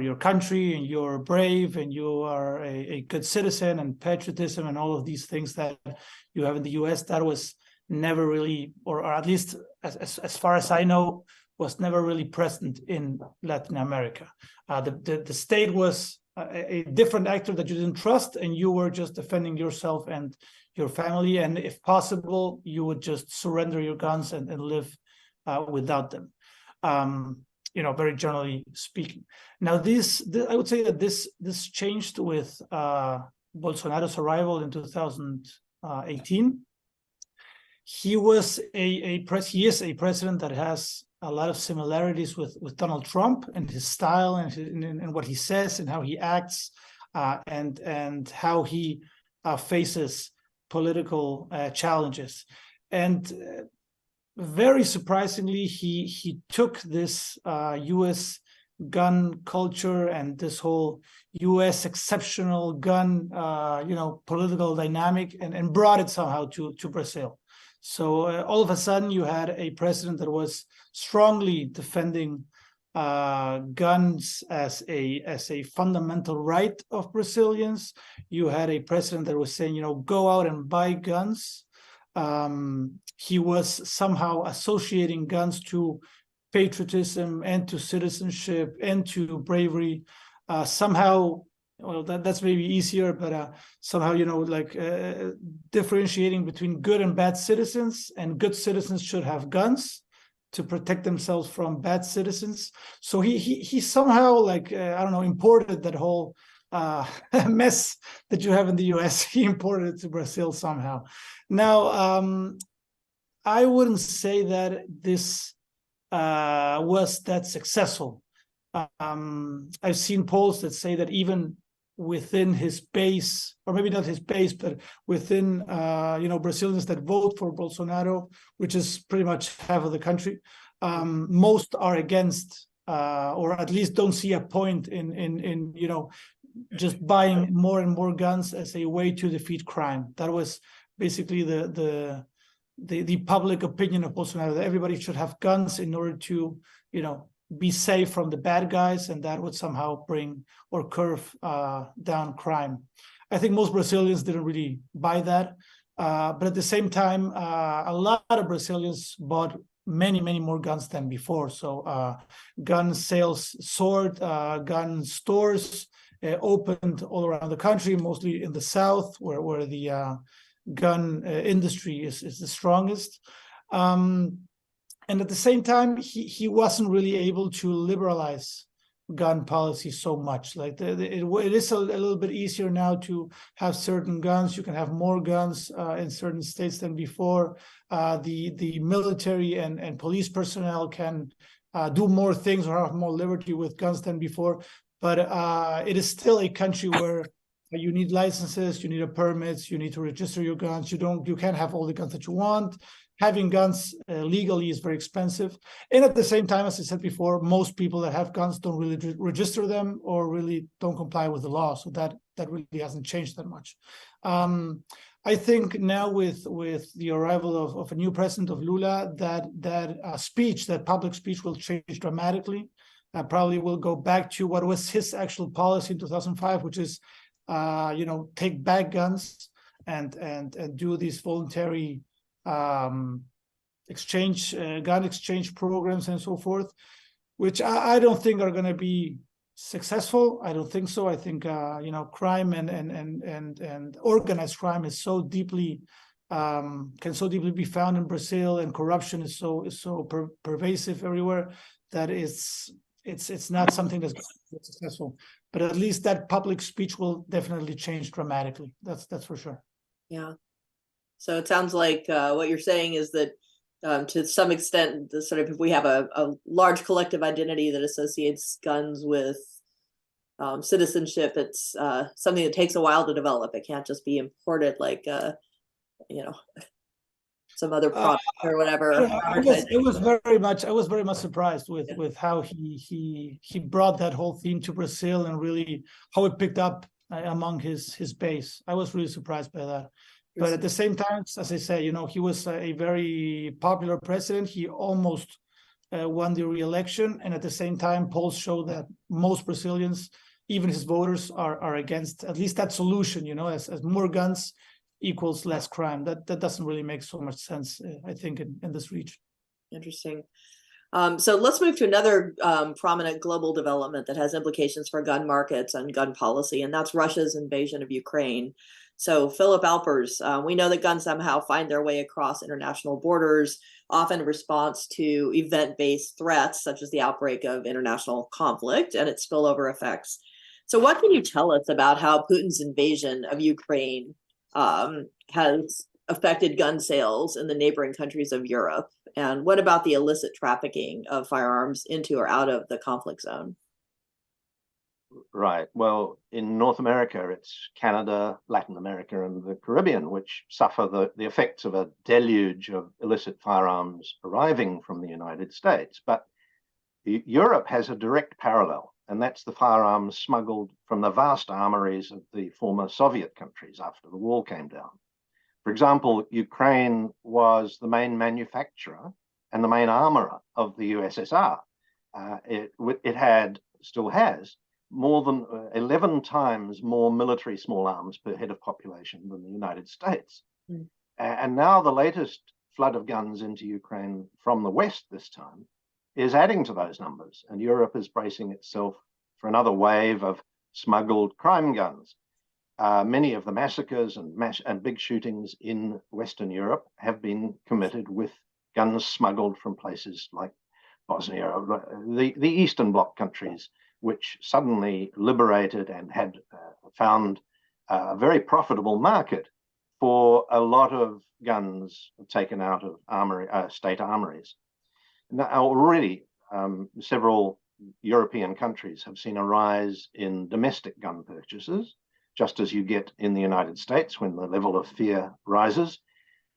your country, and you're brave, and you are a good citizen, and patriotism and all of these things that you have in the US. That was never really, or at least as far as I know, was never really present in Latin America. The state was a different actor that you didn't trust, and you were just defending yourself and your family, and if possible, you would just surrender your guns and live without them. You know, very generally speaking. Now, this I would say that this changed with Bolsonaro's arrival in 2018. He is a president that has a lot of similarities with Donald Trump, and his style and what he says and how he acts, and how he faces political challenges. And very surprisingly, he took this U.S. gun culture and this whole U.S. exceptional gun, political dynamic, and brought it somehow to Brazil. So all of a sudden, you had a president that was strongly defending guns as a fundamental right of Brazilians. You had a president that was saying, go out and buy guns. He was somehow associating guns to patriotism and to citizenship and to bravery. Somehow, well, that's maybe easier, but somehow, differentiating between good and bad citizens, and good citizens should have guns to protect themselves from bad citizens. So he somehow, imported that whole mess that you have in the US. He imported it to Brazil somehow. Now, I wouldn't say that this was that successful. I've seen polls that say that even within his base, or maybe not his base, but within Brazilians that vote for Bolsonaro, which is pretty much half of the country, most are against, or at least don't see a point in just buying more and more guns as a way to defeat crime. That was basically the public opinion of Bolsonaro, that everybody should have guns in order to be safe from the bad guys, and that would somehow bring or curve down crime. I think most Brazilians didn't really buy that, but at the same time, a lot of Brazilians bought many more guns than before. So gun sales soared, gun stores opened all around the country, mostly in the South, where the gun industry is the strongest. And at the same time, he wasn't really able to liberalize gun policy so much. Like it is a little bit easier now to have certain guns. You can have more guns in certain states than before. The military and police personnel can do more things or have more liberty with guns than before. But it is still a country where you need licenses, you need permits, you need to register your guns. You can't have all the guns that you want. Having guns legally is very expensive. And at the same time, as I said before, most people that have guns don't really register them or really don't comply with the law. So that really hasn't changed that much. I think now with the arrival of a new president, of Lula, that public speech will change dramatically. Probably will go back to what was his actual policy in 2005, which is take back guns and do these voluntary gun exchange programs and so forth, which I don't think are going to be successful. I don't think so. I think crime and organized crime is so deeply can so deeply be found in Brazil, and corruption is so pervasive everywhere that it's not something that's successful. But at least that public speech will definitely change dramatically. That's for sure. Yeah. So it sounds like what you're saying is that to some extent, the sort of, if we have a large collective identity that associates guns with citizenship, it's something that takes a while to develop. It can't just be imported like some other product or whatever. I was very much surprised with how he brought that whole theme to Brazil, and really how it picked up among his base. I was really surprised by that. But at the same time, as I say, he was a very popular president. He almost won the re-election, and at the same time, polls show that most Brazilians, even his voters, are against at least that solution. As more guns equals less crime. That doesn't really make so much sense, I think, in this region. Interesting. So let's move to another prominent global development that has implications for gun markets and gun policy, and that's Russia's invasion of Ukraine. So Philip Alpers, we know that guns somehow find their way across international borders, often in response to event-based threats, such as the outbreak of international conflict and its spillover effects. So what can you tell us about how Putin's invasion of Ukraine has affected gun sales in the neighboring countries of Europe? And what about the illicit trafficking of firearms into or out of the conflict zone? Right. Well, in North America, it's Canada, Latin America, and the Caribbean, which suffer the effects of a deluge of illicit firearms arriving from the United States. But Europe has a direct parallel, and that's the firearms smuggled from the vast armories of the former Soviet countries after the wall came down. For example, Ukraine was the main manufacturer and the main armorer of the USSR. It still has, more than 11 times more military small arms per head of population than the United States. Mm. And now the latest flood of guns into Ukraine from the West this time is adding to those numbers, and Europe is bracing itself for another wave of smuggled crime guns. Many of the massacres and big shootings in Western Europe have been committed with guns smuggled from places like Bosnia, the Eastern Bloc countries, which suddenly liberated and had found a very profitable market for a lot of guns taken out of state armories. Now, already, several European countries have seen a rise in domestic gun purchases, just as you get in the United States when the level of fear rises.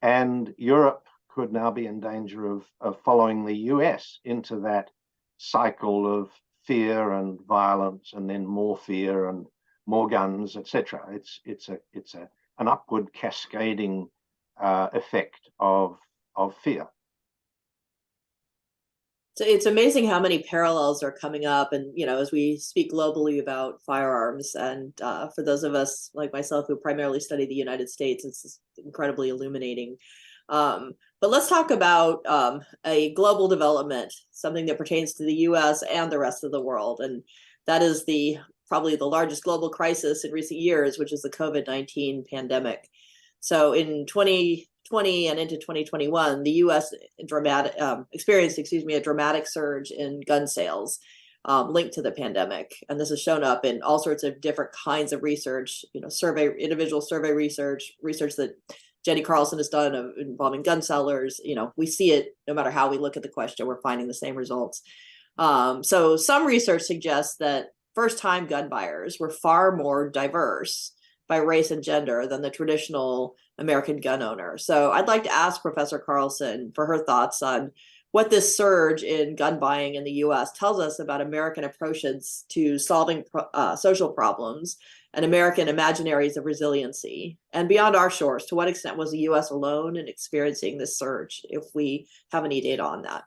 And Europe could now be in danger of following the US into that cycle of fear and violence, and then more fear and more guns, etc. It's an upward cascading effect of fear. So it's amazing how many parallels are coming up, and as we speak globally about firearms, and for those of us like myself who primarily study the United States, it's incredibly illuminating. But let's talk about a global development, something that pertains to the U.S. and the rest of the world, and that is probably the largest global crisis in recent years, which is the COVID-19 pandemic. So in 2020 and into 2021, the U.S. experienced a dramatic surge in gun sales linked to the pandemic, and this has shown up in all sorts of different kinds of research. Individual survey research that Jenny Carlson has done involving gun sellers. We see it no matter how we look at the question, we're finding the same results. So some research suggests that first-time gun buyers were far more diverse by race and gender than the traditional American gun owner. So I'd like to ask Professor Carlson for her thoughts on what this surge in gun buying in the U.S. tells us about American approaches to solving social problems and American imaginaries of resiliency. And beyond our shores, to what extent was the U.S. alone in experiencing this surge, if we have any data on that?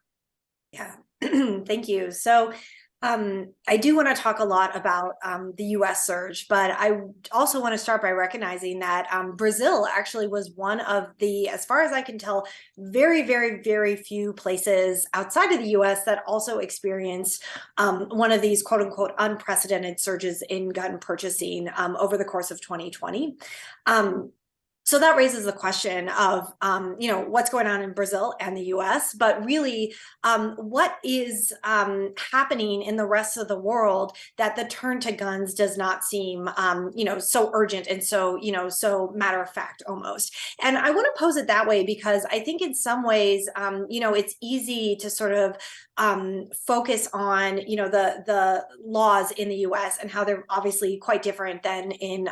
Yeah, thank you. So I do want to talk a lot about the U.S. surge, but I also want to start by recognizing that Brazil actually was one of the, as far as I can tell, very, very, very few places outside of the U.S. that also experienced one of these quote unquote unprecedented surges in gun purchasing over the course of 2020. So that raises the question of, what's going on in Brazil and the US, but really what is happening in the rest of the world that the turn to guns does not seem, so urgent and so, so matter of fact almost. And I want to pose it that way because I think in some ways, it's easy to sort of focus on, the laws in the US and how they're obviously quite different than in,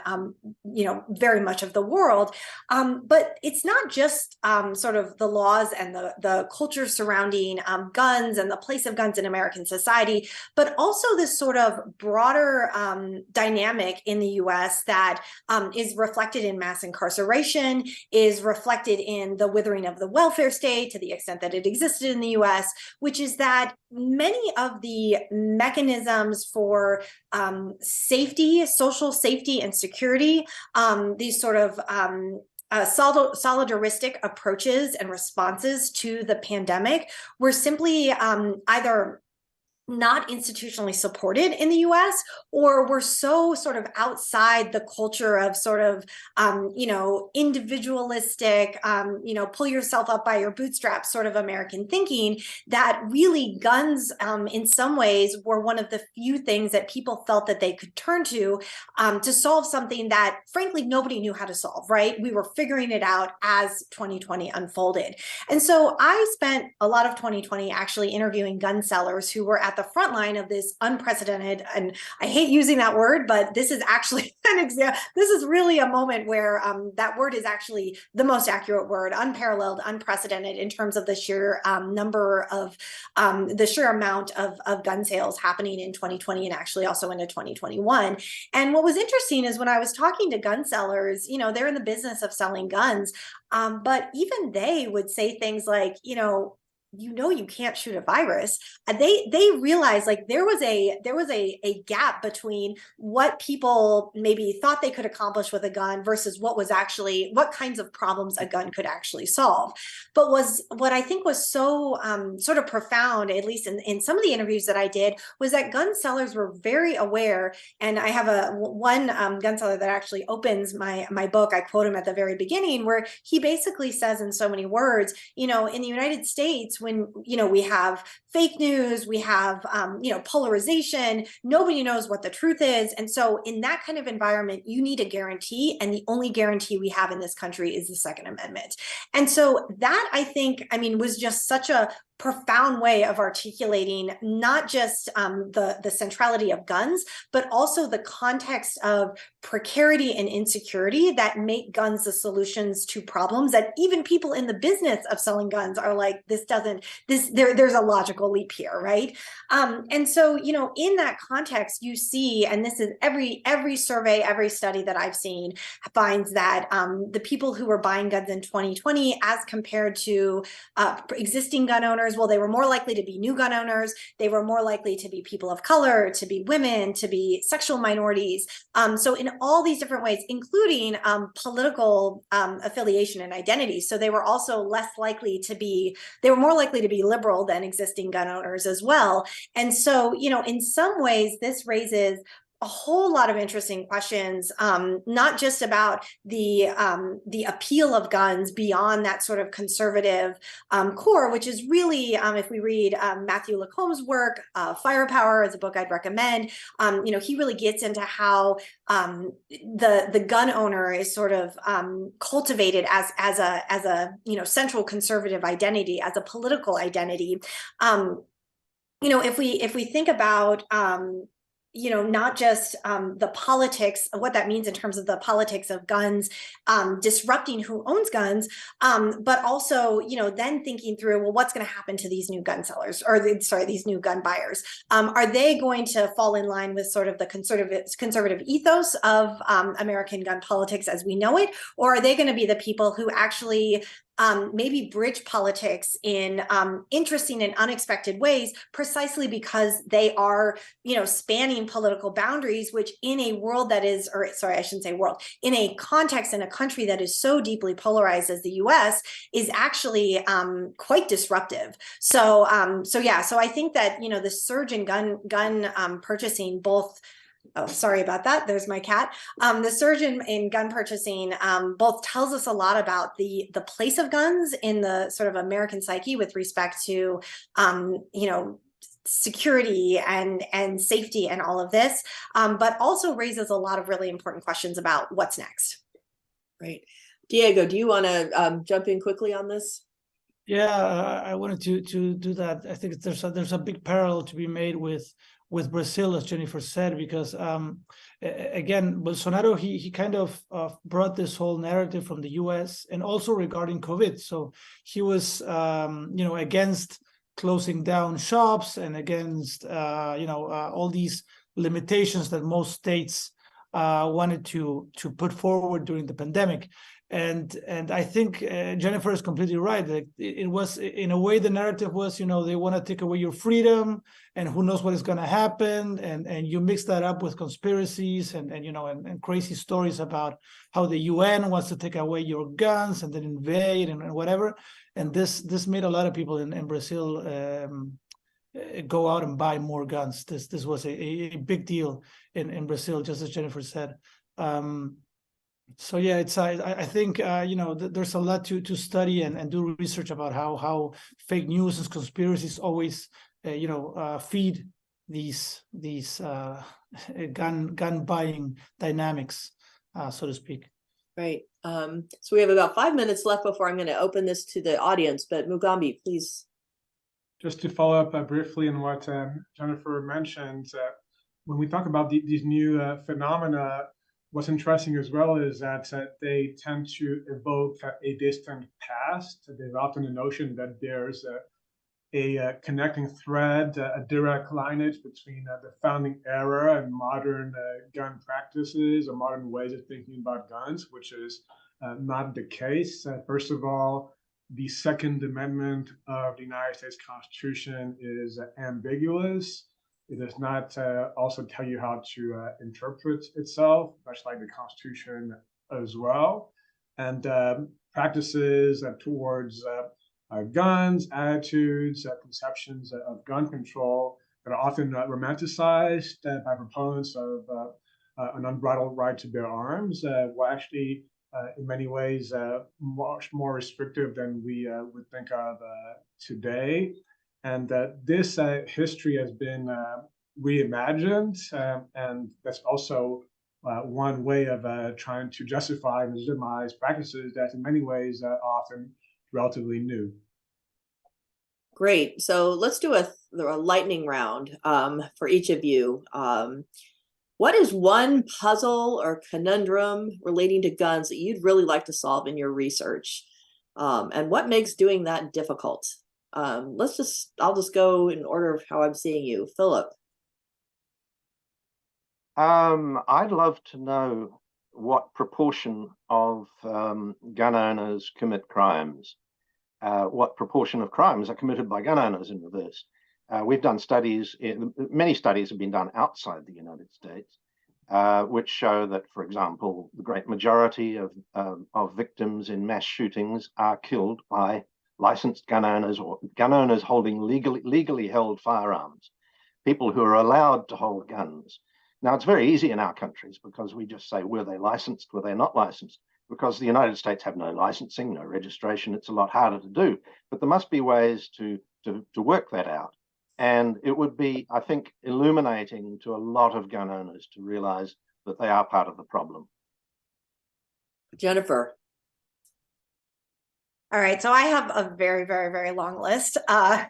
very much of the world. But it's not just sort of the laws and the culture surrounding guns and the place of guns in American society, but also this sort of broader dynamic in the US that is reflected in mass incarceration, is reflected in the withering of the welfare state to the extent that it existed in the US, which is that many of the mechanisms for safety, social safety and security, these sort of solidaristic approaches and responses to the pandemic were simply either not institutionally supported in the US, or were so sort of outside the culture of sort of, individualistic, pull yourself up by your bootstraps sort of American thinking, that really guns in some ways were one of the few things that people felt that they could turn to solve something that frankly nobody knew how to solve, right? We were figuring it out as 2020 unfolded. And so I spent a lot of 2020 actually interviewing gun sellers who were at the front line of this unprecedented, and I hate using that word, but this is actually an example. This is really a moment where that word is actually the most accurate word, unparalleled, unprecedented in terms of the sheer number of the sheer amount of gun sales happening in 2020 and actually also into 2021. And what was interesting is when I was talking to gun sellers, they're in the business of selling guns, but even they would say things like, you can't shoot a virus. They realized like there was a gap between what people maybe thought they could accomplish with a gun versus what kinds of problems a gun could actually solve. But what I think was so sort of profound, at least in some of the interviews that I did, was that gun sellers were very aware. And I have one gun seller that actually opens my book. I quote him at the very beginning, where he basically says in so many words, in the United States, when we have fake news, we have polarization, nobody knows what the truth is. And so in that kind of environment, you need a guarantee, and the only guarantee we have in this country is the Second Amendment. And so that, I think, was just such a profound way of articulating not just the centrality of guns, but also the context of precarity and insecurity that make guns the solutions to problems that even people in the business of selling guns are like, there's a logical leap here, right? And so, in that context, you see, and this is every survey, every study that I've seen finds that the people who were buying guns in 2020 as compared to existing gun owners, well, they were more likely to be new gun owners. They were more likely to be people of color, to be women, to be sexual minorities. So in all these different ways, including political affiliation and identity. So they were also more likely to be liberal than existing gun owners as well. And so, in some ways, this raises a whole lot of interesting questions, not just about the appeal of guns beyond that sort of conservative core, which is really, if we read Matthew Lacombe's work, Firepower is a book I'd recommend. He really gets into how the gun owner is sort of cultivated as a central conservative identity, as a political identity. If we think about not just the politics, what that means in terms of the politics of guns disrupting who owns guns, but also, then thinking through, well, what's going to happen to these new gun sellers, or these new gun buyers? Are they going to fall in line with sort of the conservative ethos of American gun politics as we know it, or are they going to be the people who actually maybe bridge politics in interesting and unexpected ways, precisely because they are, spanning political boundaries, which in a world that is, I shouldn't say world, in a context in a country that is so deeply polarized as the US, is actually quite disruptive. So I think that, the surge in gun purchasing, both Oh, sorry about that. There's my cat. The surge in gun purchasing both tells us a lot about the place of guns in the sort of American psyche with respect to, security and safety and all of this, but also raises a lot of really important questions about what's next. Right. Diego, do you want to jump in quickly on this? Yeah, I wanted to do that. I think there's a big parallel to be made with Brazil, as Jennifer said, because again, Bolsonaro he kind of brought this whole narrative from the U.S. and also regarding COVID. So he was against closing down shops and against all these limitations that most states wanted to put forward during the pandemic. And I think Jennifer is completely right. Like it was, in a way, the narrative was, they want to take away your freedom, and who knows what is going to happen. And you mix that up with conspiracies and crazy stories about how the UN wants to take away your guns and then invade and whatever. And this made a lot of people in Brazil go out and buy more guns. This was a big deal in Brazil, just as Jennifer said. So yeah, I think there's a lot to study and do research about how fake news and conspiracies always feed these gun buying dynamics, so to speak. Right. So we have about 5 minutes left before I'm going to open this to the audience, but Mugambi, please. Just to follow up briefly on what Jennifer mentioned, when we talk about these new phenomena, what's interesting as well is that they tend to evoke a distant past. There's often a notion that there's a connecting thread, a direct lineage between the founding era and modern gun practices or modern ways of thinking about guns, which is not the case. First of all, the Second Amendment of the United States Constitution is ambiguous. It does not also tell you how to interpret itself, much like the Constitution as well. And practices towards guns, attitudes, conceptions of gun control that are often romanticized by proponents of an unbridled right to bear arms were actually, in many ways, much more restrictive than we would think of today. And this history has been reimagined, and that's also one way of trying to justify and legitimize practices that in many ways are often relatively new. Great. So let's do a lightning round for each of you. What is one puzzle or conundrum relating to guns that you'd really like to solve in your research? And what makes doing that difficult? I'll just go in order of how I'm seeing you. Philip. I'd love to know what proportion of gun owners commit crimes. What proportion of crimes are committed by gun owners in reverse. We've done studies, many studies have been done outside the United States, which show that, for example, the great majority of victims in mass shootings are killed by licensed gun owners or gun owners holding legally held firearms, people who are allowed to hold guns. Now, it's very easy in our countries because we just say, were they licensed, were they not licensed? Because the United States have no licensing, no registration, it's a lot harder to do. But there must be ways to work that out. And it would be, I think, illuminating to a lot of gun owners to realize that they are part of the problem. Jennifer. All right, so I have a very, very, very long list.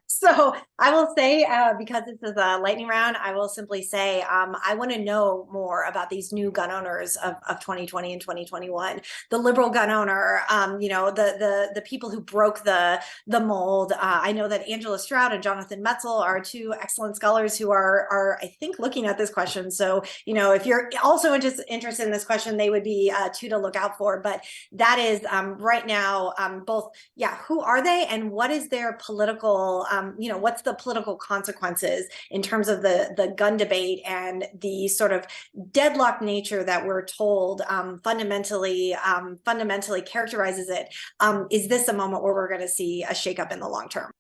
So I will say, because this is a lightning round, I will simply say I want to know more about these new gun owners of 2020 and 2021. The liberal gun owner, the people who broke the mold. I know that Angela Stroud and Jonathan Metzl are two excellent scholars who are I think, looking at this question. So, if you're also interested in this question, they would be two to look out for. But that is right now both. Yeah, who are they and what is their political, what's the political consequences in terms of the gun debate and the sort of deadlocked nature that we're told fundamentally characterizes it. Is this a moment where we're going to see a shakeup in the long term?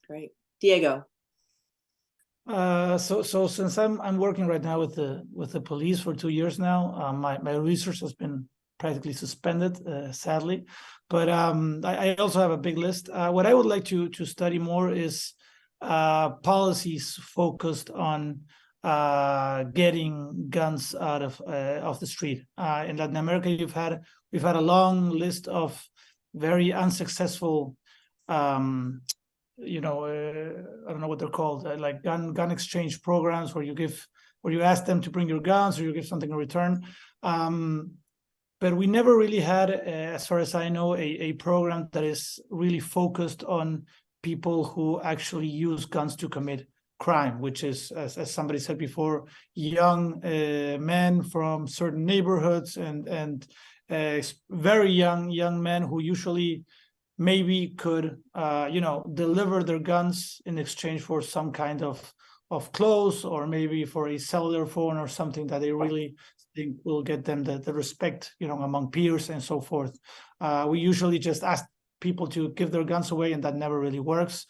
Great. Diego. So since I'm working right now with the police for 2 years now, my research has been practically suspended, sadly. But I also have a big list. What I would like to study more is policies focused on getting guns out of the street. In Latin America, we've had a long list of very unsuccessful I don't know what they're called, like gun exchange programs where you ask them to bring your guns or you give something in return. But we never really had, as far as I know, a program that is really focused on people who actually use guns to commit crime, which is, as somebody said before, young men from certain neighborhoods and very young men who usually maybe could deliver their guns in exchange for some kind of clothes, or maybe for a cellular phone or something that they really think will get them the respect, among peers and so forth. We usually just ask people to give their guns away, and that never really works.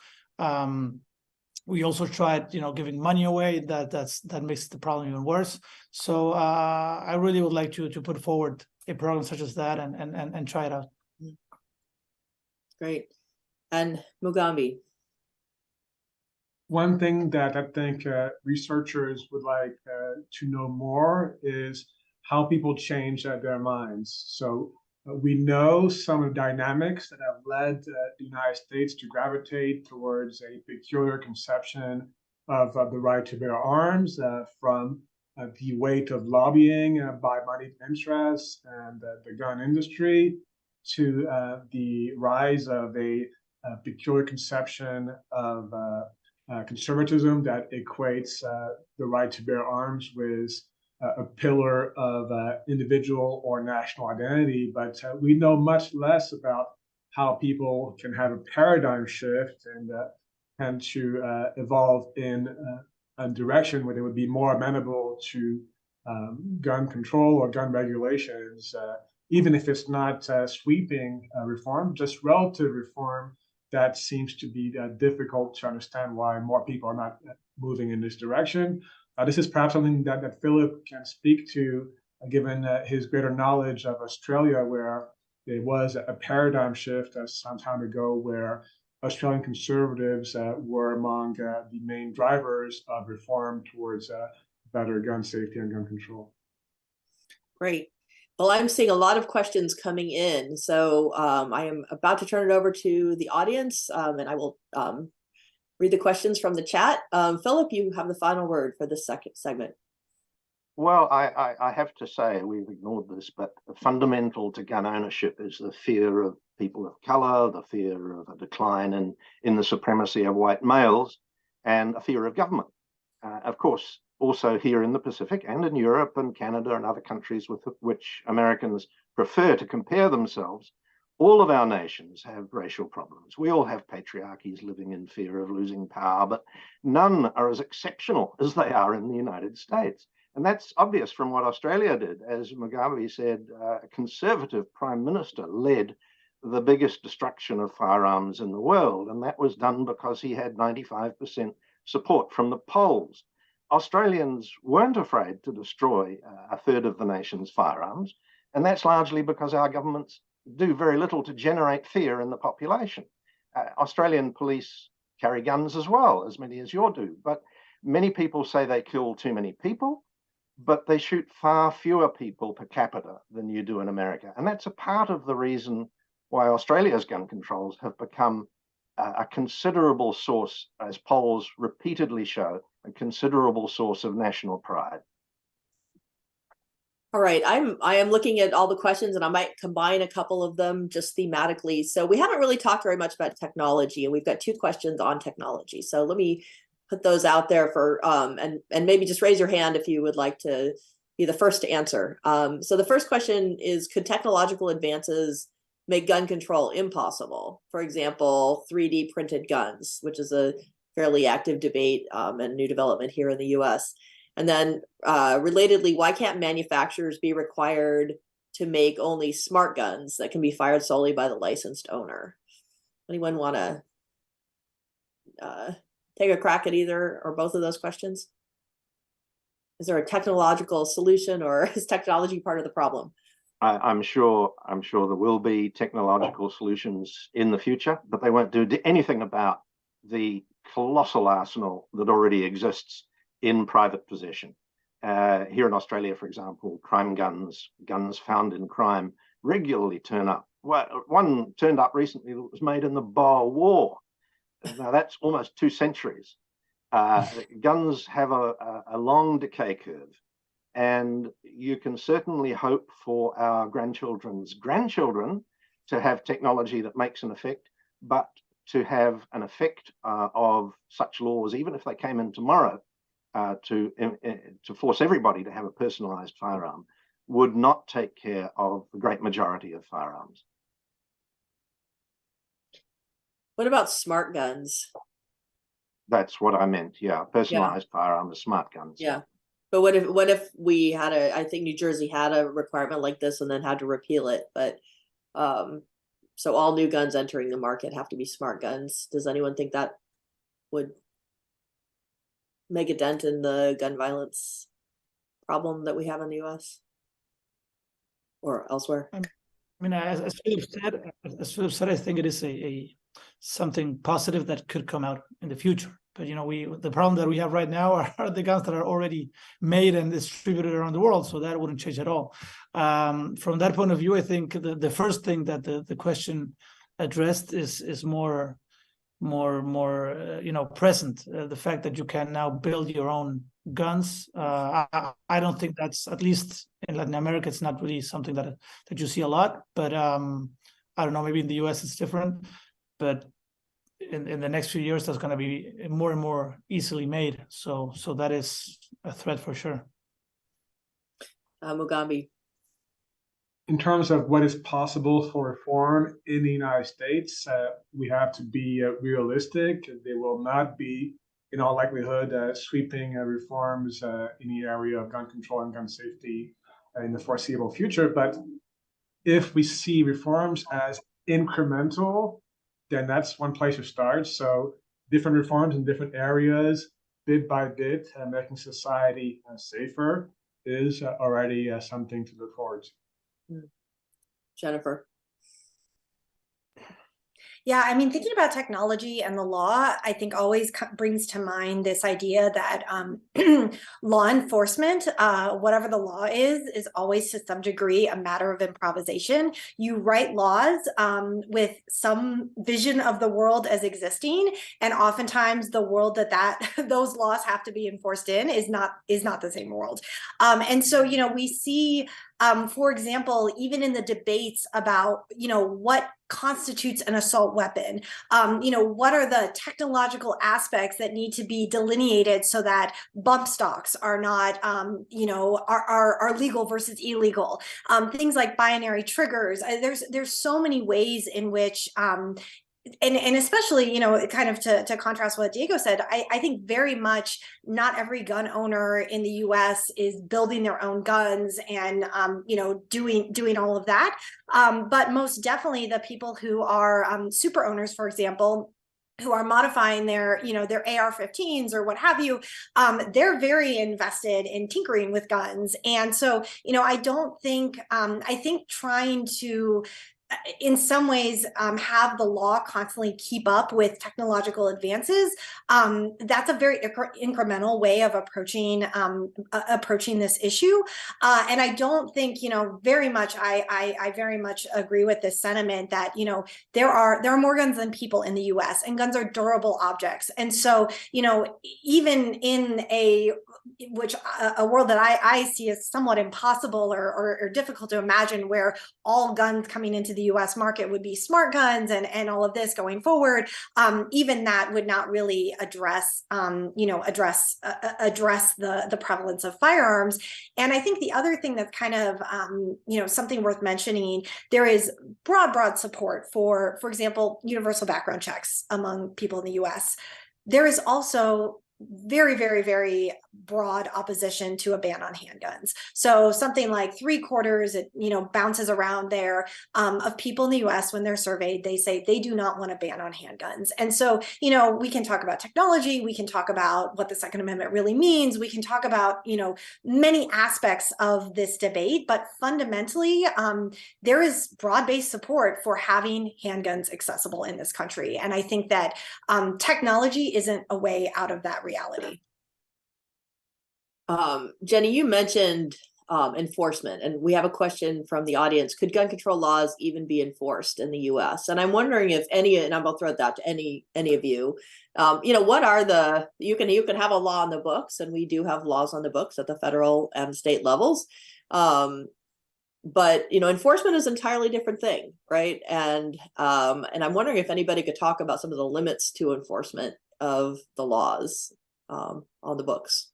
We also tried, giving money away. That makes the problem even worse. So I really would like to put forward a program such as that and try it out. Great. And Mugambi. One thing that I think researchers would like to know more is how people change their minds. So we know some of the dynamics that have led the United States to gravitate towards a peculiar conception of the right to bear arms, from the weight of lobbying by moneyed interests and the gun industry, to the rise of a peculiar conception of conservatism that equates the right to bear arms with a pillar of individual or national identity. But we know much less about how people can have a paradigm shift and to evolve in a direction where they would be more amenable to gun control or gun regulations, even if it's not sweeping reform, just relative reform. That seems to be difficult to understand why more people are not moving in this direction. This is perhaps something that Philip can speak to, given his greater knowledge of Australia, where there was a paradigm shift some time ago, where Australian conservatives were among the main drivers of reform towards better gun safety and gun control. Great. Well, I'm seeing a lot of questions coming in, so I am about to turn it over to the audience, and I will read the questions from the chat. Philip, you have the final word for this second segment. Well, I have to say, we've ignored this, but fundamental to gun ownership is the fear of people of color, the fear of a decline in the supremacy of white males, and a fear of government. Of course, also here in the Pacific and in Europe and Canada and other countries with which Americans prefer to compare themselves, all of our nations have racial problems. We all have patriarchies living in fear of losing power, but none are as exceptional as they are in the United States. And that's obvious from what Australia did. As Mugabe said, a conservative prime minister led the biggest destruction of firearms in the world. And that was done because he had 95% support from the polls. Australians weren't afraid to destroy a third of the nation's firearms. And that's largely because our governments do very little to generate fear in the population. Australian police carry guns as well, as many as yours do. But many people say they kill too many people, but they shoot far fewer people per capita than you do in America. And that's a part of the reason why Australia's gun controls have become a considerable source, as polls repeatedly show, a considerable source of national pride. All right, I am looking at all the questions, and I might combine a couple of them just thematically. So we haven't really talked very much about technology, and we've got 2 questions on technology. So let me put those out there for and maybe just raise your hand if you would like to be the first to answer. So the first question is, could technological advances make gun control impossible? For example, 3D printed guns, which is a fairly active debate and new development here in the US. And then relatedly, why can't manufacturers be required to make only smart guns that can be fired solely by the licensed owner? Anyone want to take a crack at either or both of those questions? Is there a technological solution, or is technology part of the problem? I'm sure there will be technological solutions in the future, but they won't do anything about the colossal arsenal that already exists in private possession. Here in Australia, for example, crime guns found in crime regularly turn up. Well, one turned up recently that was made in the Boer War. Now that's almost 2 centuries. Guns have a long decay curve, and you can certainly hope for our grandchildren's grandchildren to have technology that makes an effect, but to have an effect of such laws, even if they came in tomorrow, to force everybody to have a personalized firearm, would not take care of the great majority of firearms. What about smart guns? That's what I meant. Yeah, personalized firearms, smart guns. Yeah. But what if we had I think New Jersey had a requirement like this and then had to repeal it, but so all new guns entering the market have to be smart guns. Does anyone think that would make a dent in the gun violence problem that we have in the US or elsewhere? I mean, as Philip said, I think it is a something positive that could come out in the future. But the problem that we have right now are the guns that are already made and distributed around the world, so that wouldn't change at all. From that point of view, I think the first thing that the question addressed is more present. The fact that you can now build your own guns. I don't think that's, at least in Latin America, it's not really something that you see a lot. But I don't know, maybe in the US it's different. But in the next few years, that's going to be more and more easily made. So that is a threat for sure. Mugambi. In terms of what is possible for reform in the United States, we have to be realistic. There will not be, in all likelihood, sweeping reforms in the area of gun control and gun safety in the foreseeable future. But if we see reforms as incremental, then that's one place to start. So different reforms in different areas, bit by bit, making society safer is already something to look forward to. Jennifer. Yeah, I mean, thinking about technology and the law, I think always brings to mind this idea that law enforcement, whatever the law is always to some degree a matter of improvisation. You write laws with some vision of the world as existing, and oftentimes the world that those laws have to be enforced in is not the same world. And so, we see, for example, even in the debates about, what constitutes an assault weapon, what are the technological aspects that need to be delineated so that bump stocks are not, are legal versus illegal. Things like binary triggers. There's so many ways in which, and especially, kind of to contrast what Diego said, I think very much not every gun owner in the US is building their own guns and, doing all of that. But most definitely the people who are super owners, for example, who are modifying their AR-15s or what have you, they're very invested in tinkering with guns. And so, I don't think, I think trying to, in some ways, have the law constantly keep up with technological advances. That's a very incremental way of approaching this issue. And I don't think, very much, I very much agree with this sentiment that, there are more guns than people in the US, and guns are durable objects. And so, even in a world that I see as somewhat impossible or difficult to imagine, where all guns coming into the US market would be smart guns and all of this going forward, even that would not really address the prevalence of firearms. And I think the other thing that's kind of something worth mentioning, there is broad support for example, universal background checks among people in the US. There is also very, very, very broad opposition to a ban on handguns. So something like 3/4, it bounces around there, of people in the US when they're surveyed, they say they do not want a ban on handguns. And so, we can talk about technology, we can talk about what the Second Amendment really means, we can talk about, many aspects of this debate, but fundamentally, there is broad-based support for having handguns accessible in this country. And I think that technology isn't a way out of that reality. Jenny, you mentioned enforcement, and we have a question from the audience. Could gun control laws even be enforced in the US? And I'm wondering if any, and I'm going to throw that to any of you, what are you can have a law on the books, and we do have laws on the books at the federal and state levels. But enforcement is an entirely different thing, right? And I'm wondering if anybody could talk about some of the limits to enforcement of the laws on the books.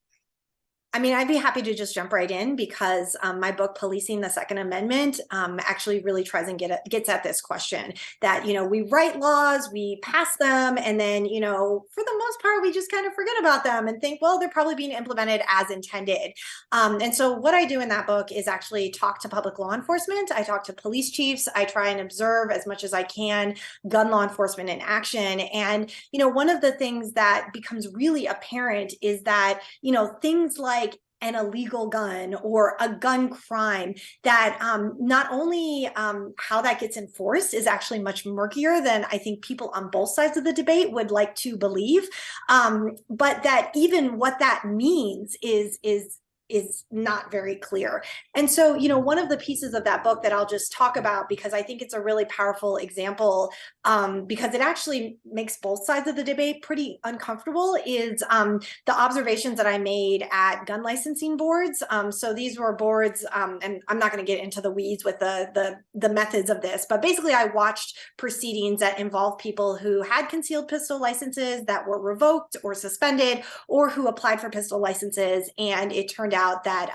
I mean, I'd be happy to just jump right in, because my book, Policing the Second Amendment, actually really tries and gets at this question that, we write laws, we pass them, and then, for the most part, we just kind of forget about them and think, well, they're probably being implemented as intended. And so what I do in that book is actually talk to public law enforcement. I talk to police chiefs. I try and observe as much as I can gun law enforcement in action. And, one of the things that becomes really apparent is that, things like an illegal gun or a gun crime, that not only how that gets enforced is actually much murkier than I think people on both sides of the debate would like to believe, but that even what that means is not very clear. And so, one of the pieces of that book that I'll just talk about, because I think it's a really powerful example, because it actually makes both sides of the debate pretty uncomfortable, is the observations that I made at gun licensing boards. So these were boards, and I'm not going to get into the weeds with the methods of this, but basically I watched proceedings that involved people who had concealed pistol licenses that were revoked or suspended, or who applied for pistol licenses, and it turned out that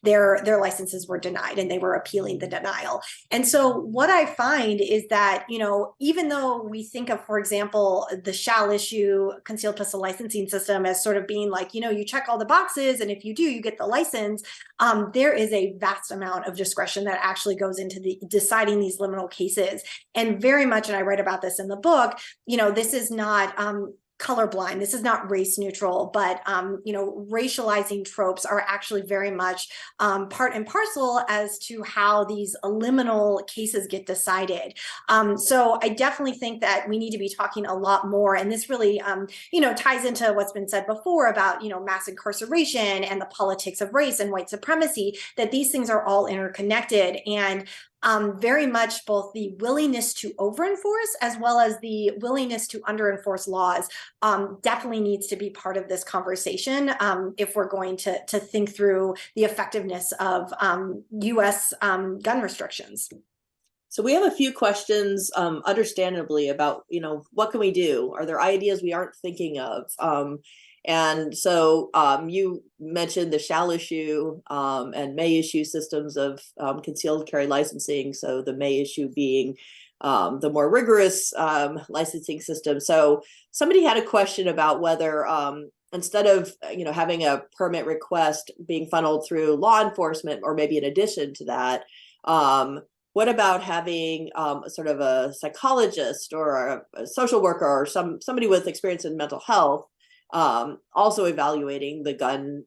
their licenses were denied and they were appealing the denial. And so what I find is that, even though we think of, for example, the shall issue concealed pistol licensing system as sort of being like, you check all the boxes, and if you do, you get the license, there is a vast amount of discretion that actually goes into deciding these liminal cases. And very much, and I write about this in the book, this is not colorblind. This is not race neutral, but racializing tropes are actually very much part and parcel as to how these liminal cases get decided. So I definitely think that we need to be talking a lot more, and this really ties into what's been said before about mass incarceration and the politics of race and white supremacy, that these things are all interconnected. And very much both the willingness to over-enforce as well as the willingness to under-enforce laws definitely needs to be part of this conversation if we're going to think through the effectiveness of U.S. gun restrictions. So we have a few questions, understandably, about, what can we do? Are there ideas we aren't thinking of? And so you mentioned the shall issue and may issue systems of concealed carry licensing. So the may issue being the more rigorous licensing system. So somebody had a question about whether instead of having a permit request being funneled through law enforcement, or maybe in addition to that, what about having sort of a psychologist or a social worker or somebody with experience in mental health also evaluating the gun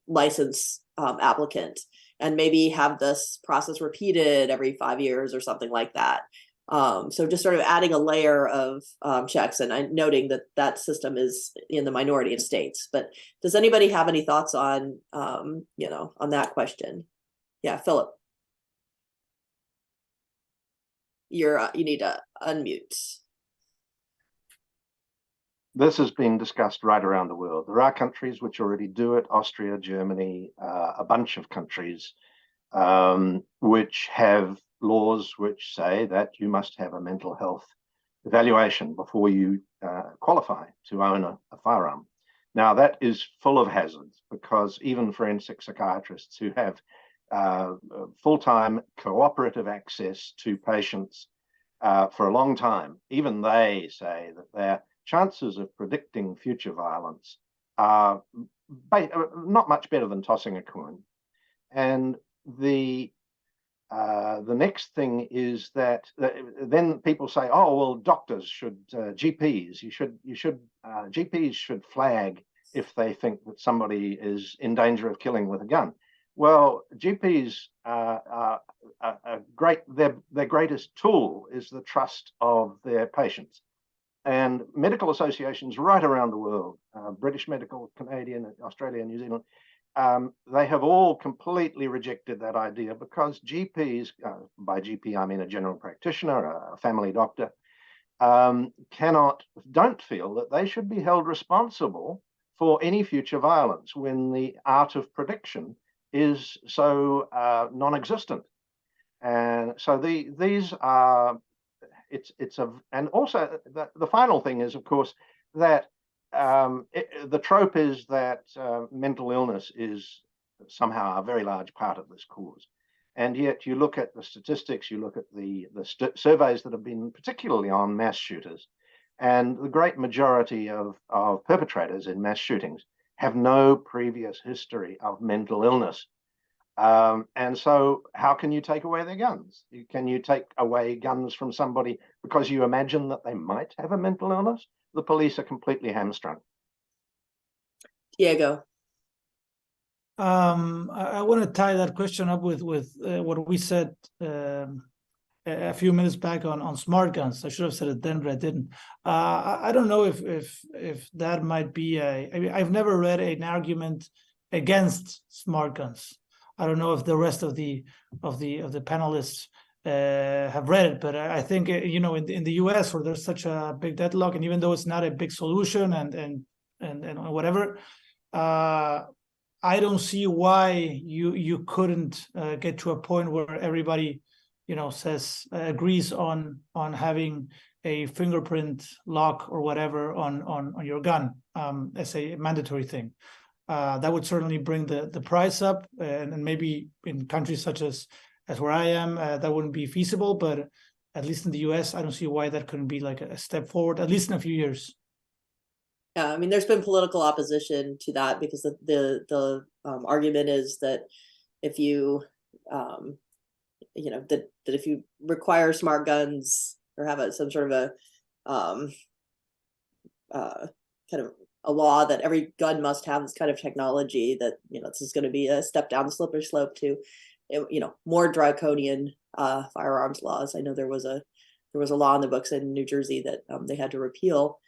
license applicant, and maybe have this process repeated every 5 years or something like that. So just sort of adding a layer of checks, and I'm noting that system is in the minority of states. But does anybody have any thoughts on on that question? Yeah, Philip, you need to unmute. This has been discussed right around the world. There are countries which already do it, Austria, Germany, a bunch of countries which have laws which say that you must have a mental health evaluation before you qualify to own a firearm. Now, that is full of hazards, because even forensic psychiatrists who have full-time cooperative access to patients for a long time, even they say that their chances of predicting future violence are not much better than tossing a coin. And the next thing is that then people say, oh, well, doctors should, GPs, GPs should flag if they think that somebody is in danger of killing with a gun. Well, GPs are great. Their greatest tool is the trust of their patients. And medical associations right around the world, British Medical, Canadian, Australia, New Zealand, they have all completely rejected that idea because GPs, by GP I mean a general practitioner, a family doctor, don't feel that they should be held responsible for any future violence when the art of prediction is so non-existent. And so these are, and also the final thing is, of course, that the trope is that mental illness is somehow a very large part of this cause. And yet you look at the statistics, you look at the surveys that have been particularly on mass shooters, and the great majority of perpetrators in mass shootings have no previous history of mental illness. And so how can you take away their guns? Can you take away guns from somebody because you imagine that they might have a mental illness? The police are completely hamstrung. Diego. I want to tie that question up with what we said a few minutes back on smart guns. I should have said it then, but I didn't. I don't know if that might be I mean, I've never read an argument against smart guns. I don't know if the rest of the panelists have read it, but I think in the U.S. where there's such a big deadlock, and even though it's not a big solution and whatever, I don't see why you couldn't get to a point where everybody agrees on having a fingerprint lock or whatever on your gun as a mandatory thing. That would certainly bring the price up, and maybe in countries such as where I am, that wouldn't be feasible. But at least in the U.S., I don't see why that couldn't be like a step forward, at least in a few years. Yeah, I mean, there's been political opposition to that because the argument is that if you, that if you require smart guns or have some sort of a kind of a law that every gun must have this kind of technology, that this is going to be a step down the slippery slope to more draconian firearms laws. I know there was a law in the books in New Jersey that they had to repeal.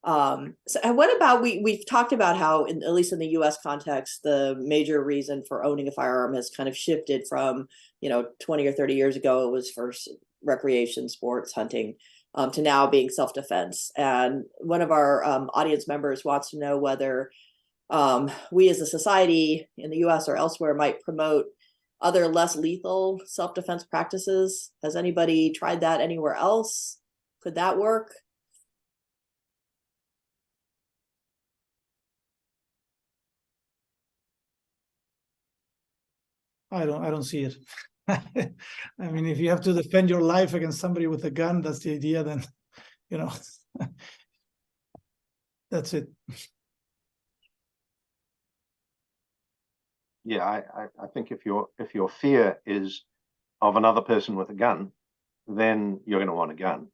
So what about we've talked about how at least in the US context, the major reason for owning a firearm has kind of shifted from 20 or 30 years ago it was for recreation, sports, hunting, to now being self-defense. And one of our audience members wants to know whether we as a society in the US or elsewhere might promote other less lethal self-defense practices. Has anybody tried that anywhere else? Could that work? I don't see it. I mean, if you have to defend your life against somebody with a gun, that's the idea, then, that's it. Yeah, I think if your fear is of another person with a gun, then you're going to want a gun.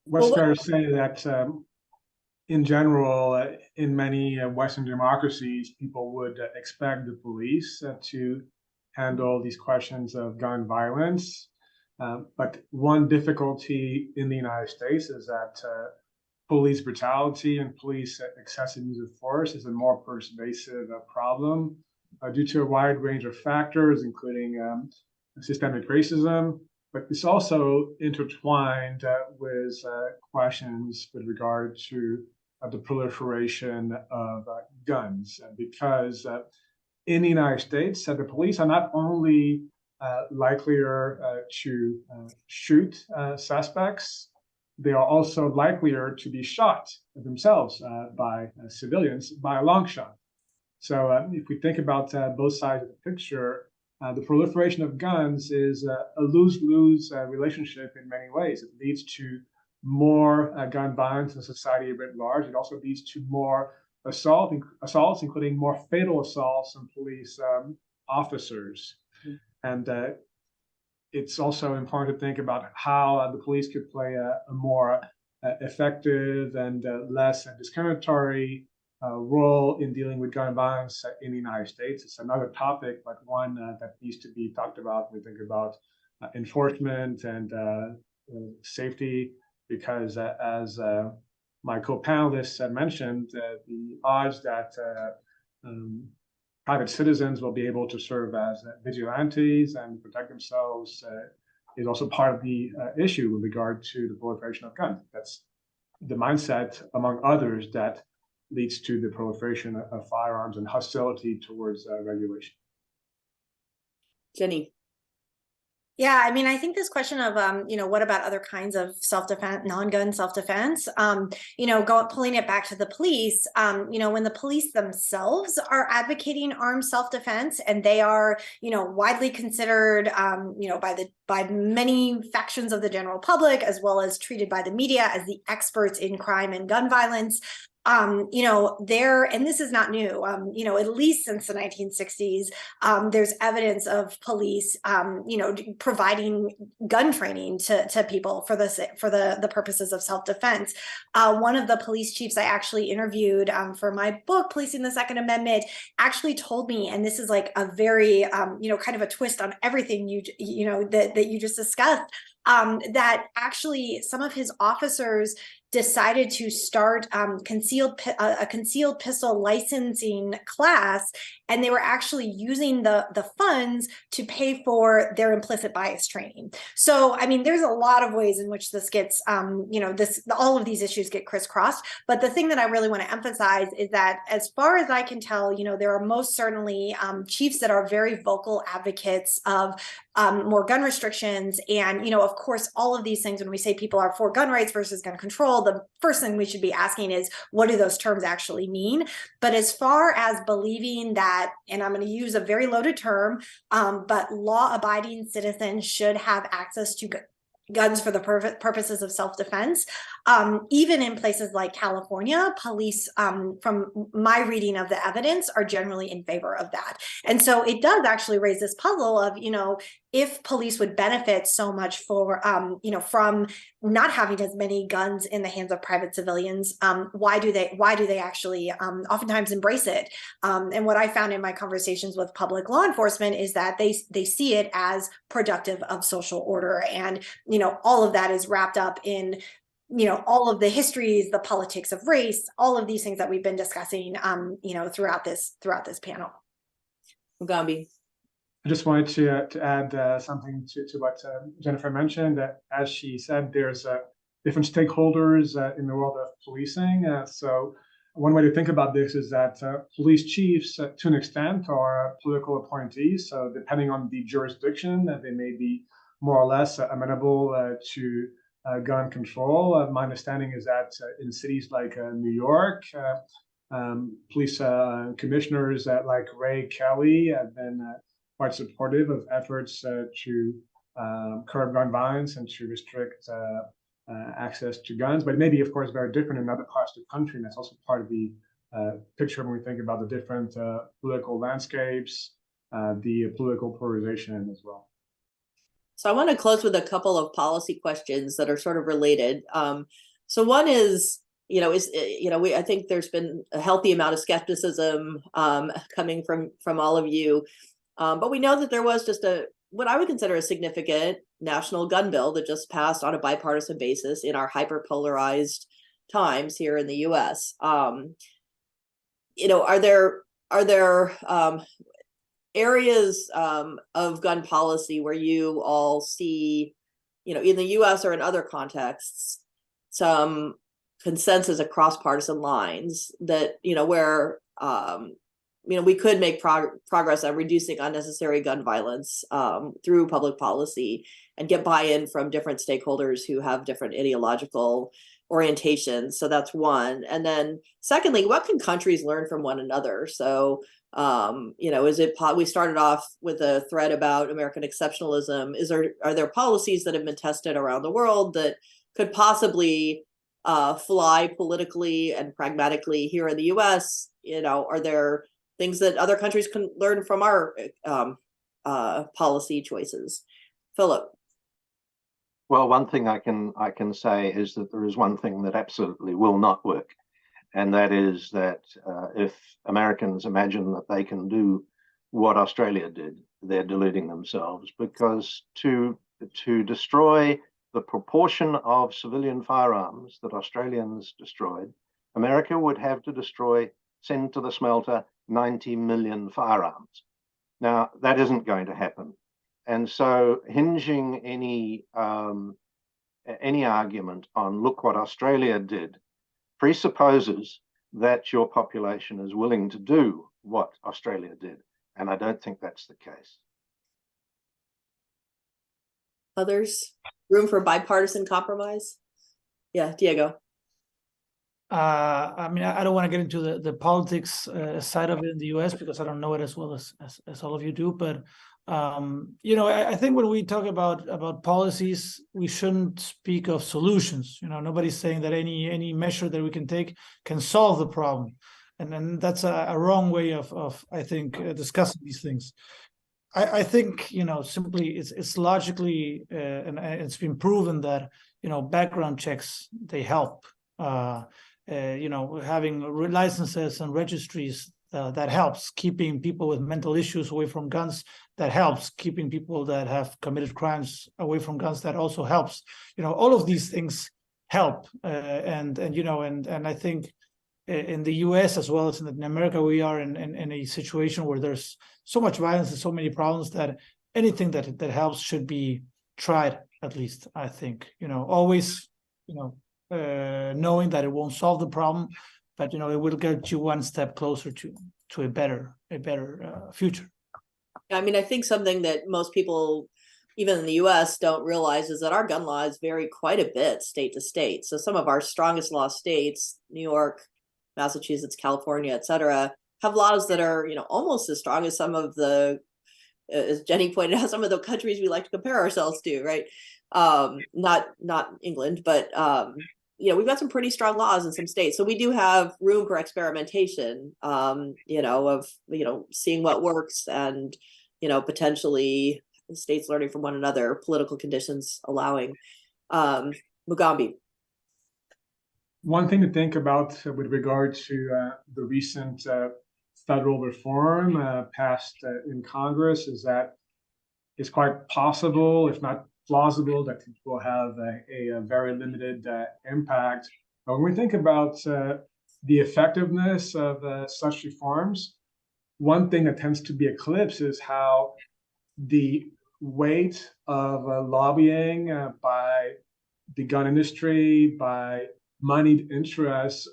What's fair to say that in general, in many Western democracies, people would expect the police to handle these questions of gun violence. But one difficulty in the United States is that police brutality and police excessive use of force is a more pervasive problem due to a wide range of factors, including systemic racism. But it's also intertwined with questions with regard to the proliferation of guns, because in the United States, the police are not only likelier to shoot suspects, they are also likelier to be shot themselves by civilians by a long shot. So if we think about both sides of the picture, the proliferation of guns is a lose-lose relationship in many ways. It leads to more gun violence in society writ large. It also leads to more assaults, including more fatal assaults on police officers. And it's also important to think about how the police could play a more effective and less discriminatory role in dealing with gun violence in the United States. It's another topic, but one that needs to be talked about when we think about enforcement and safety, because as my co-panelists had mentioned, the odds that private citizens will be able to serve as vigilantes and protect themselves is also part of the issue with regard to the proliferation of guns. That's the mindset, among others, that leads to the proliferation of firearms and hostility towards regulation. Jenny. Yeah, I mean, I think this question of, what about other kinds of self-defense, non-gun self-defense, pulling it back to the police, when the police themselves are advocating armed self-defense, and they are, widely considered, by many factions of the general public, as well as treated by the media as the experts in crime and gun violence. And this is not new, at least since the 1960s, there's evidence of police, providing gun training to people for the purposes of self-defense. One of the police chiefs I actually interviewed for my book, Policing the Second Amendment, actually told me, and this is like a very, kind of a twist on everything that you just discussed, that actually some of his officers decided to start a concealed pistol licensing class, and they were actually using the funds to pay for their implicit bias training. So, I mean, there's a lot of ways in which this gets, all of these issues get crisscrossed. But the thing that I really want to emphasize is that, as far as I can tell, there are most certainly chiefs that are very vocal advocates of more gun restrictions. And, of course, all of these things, when we say people are for gun rights versus gun control, the first thing we should be asking is, what do those terms actually mean? But as far as believing that, and I'm going to use a very loaded term, but law-abiding citizens should have access to guns for the purposes of self-defense. Even in places like California, police, from my reading of the evidence, are generally in favor of that. And so it does actually raise this puzzle of, if police would benefit so much for, from not having as many guns in the hands of private civilians, why do they actually oftentimes embrace it? And what I found in my conversations with public law enforcement is that they see it as productive of social order. And, all of that is wrapped up in, all of the histories, the politics of race, all of these things that we've been discussing, throughout this panel. Mugambi. I just wanted to add something to what Jennifer mentioned. That, as she said, there's different stakeholders in the world of policing. So one way to think about this is that police chiefs, to an extent, are political appointees. So depending on the jurisdiction, they may be more or less amenable to gun control. My understanding is that in cities like New York, police commissioners like Ray Kelly have been quite supportive of efforts to curb gun violence and to restrict access to guns. But it may be, of course, very different in other parts of the country, and that's also part of the picture when we think about the different political landscapes, the political polarization as well. So I want to close with a couple of policy questions that are sort of related. So one is, I think there's been a healthy amount of skepticism coming from all of you, but we know that there was just what I would consider a significant national gun bill that just passed on a bipartisan basis in our hyper-polarized times here in the U.S. Are there areas of gun policy where you all see, in the U.S. or in other contexts, some consensus across partisan lines that, where, we could make progress on reducing unnecessary gun violence through public policy and get buy-in from different stakeholders who have different ideological orientations? So that's one. And then secondly, what can countries learn from one another? So, we started off with a thread about American exceptionalism. Are there policies that have been tested around the world that could possibly fly politically and pragmatically here in the US? Are there things that other countries can learn from our policy choices? Philip. Well, one thing I can say is that there is one thing that absolutely will not work, and that is that if Americans imagine that they can do what Australia did, they're deluding themselves, because to destroy the proportion of civilian firearms that Australians destroyed, America would have to send to the smelter 90 million firearms. Now, that isn't going to happen. And so hinging any argument on look what Australia did presupposes that your population is willing to do what Australia did. And I don't think that's the case. Others? Room for bipartisan compromise? Yeah, Diego. I mean, I don't want to get into the politics side of it in the US because I don't know it as well as all of you do. But I think when we talk about policies, we shouldn't speak of solutions. Nobody's saying that any measure that we can take can solve the problem, and then that's a wrong way of I think discussing these things. I think simply it's logically and it's been proven that background checks, they help. Having licenses and registries that helps keeping people with mental issues away from guns. That helps keeping people that have committed crimes away from guns. That also helps. All of these things help. And I think in the U.S. as well as in Latin America, we are in a situation where there's so much violence and so many problems that anything that helps should be tried. At least I think always knowing that it won't solve the problem, but it will get you one step closer to a better future. I mean, I think something that most people, even in the US, don't realize is that our gun laws vary quite a bit state to state. So some of our strongest law states, New York, Massachusetts, California, et cetera, have laws that are almost as strong as some of the, as Jenny pointed out, some of the countries we like to compare ourselves to, right? Not England, but we've got some pretty strong laws in some states. So we do have room for experimentation, of seeing what works and, potentially states learning from one another, political conditions allowing. Mugambi. One thing to think about with regard to the recent federal reform passed in Congress is that it's quite possible, if not plausible, that it will have a very limited impact. But when we think about the effectiveness of such reforms, one thing that tends to be eclipsed is how the weight of lobbying by the gun industry, by moneyed interests,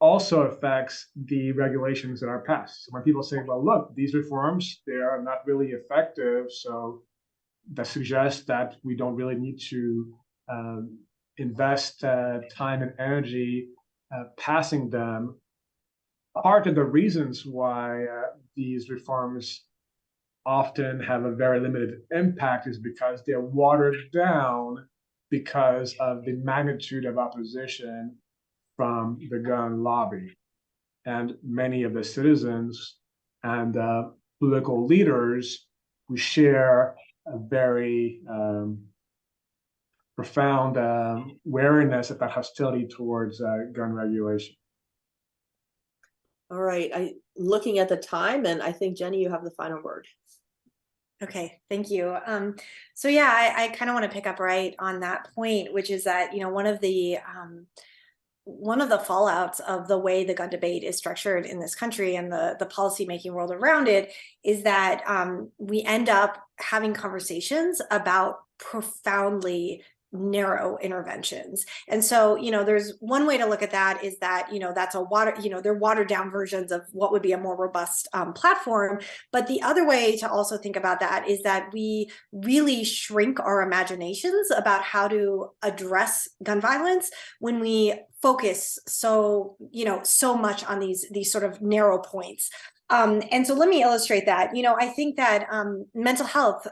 also affects the regulations that are passed. So when people say, well, look, these reforms, they are not really effective, so that suggests that we don't really need to invest time and energy passing them. Part of the reasons why these reforms often have a very limited impact is because they're watered down because of the magnitude of opposition from the gun lobby. And many of the citizens and political leaders who share a very profound wariness about hostility towards gun regulation. All right, looking at the time, and I think Jenny, you have the final word. Okay, thank you. So yeah, I kind of want to pick up right on that point, which is that one of the fallouts of the way the gun debate is structured in this country and the policymaking world around it is that we end up having conversations about profoundly narrow interventions. And so, there's one way to look at that is that, that's they're watered down versions of what would be a more robust platform. But the other way to also think about that is that we really shrink our imaginations about how to address gun violence when we focus so much on these sort of narrow points. And so let me illustrate that. I think that mental health,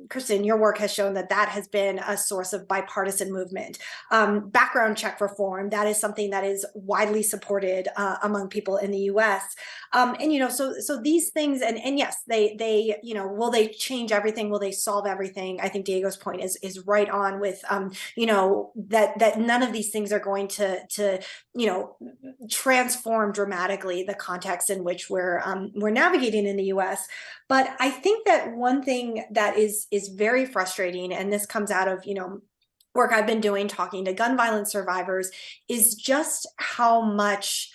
Kristin, your work has shown that has been a source of bipartisan movement. Background check reform, that is something that is widely supported among people in the U.S. And so these things, and yes, they will they change everything? Will they solve everything? I think Diego's point is right on with that none of these things are going to transform dramatically the context in which we're navigating in the U.S. But I think that one thing that is very frustrating, and this comes out of work I've been doing talking to gun violence survivors, is just how much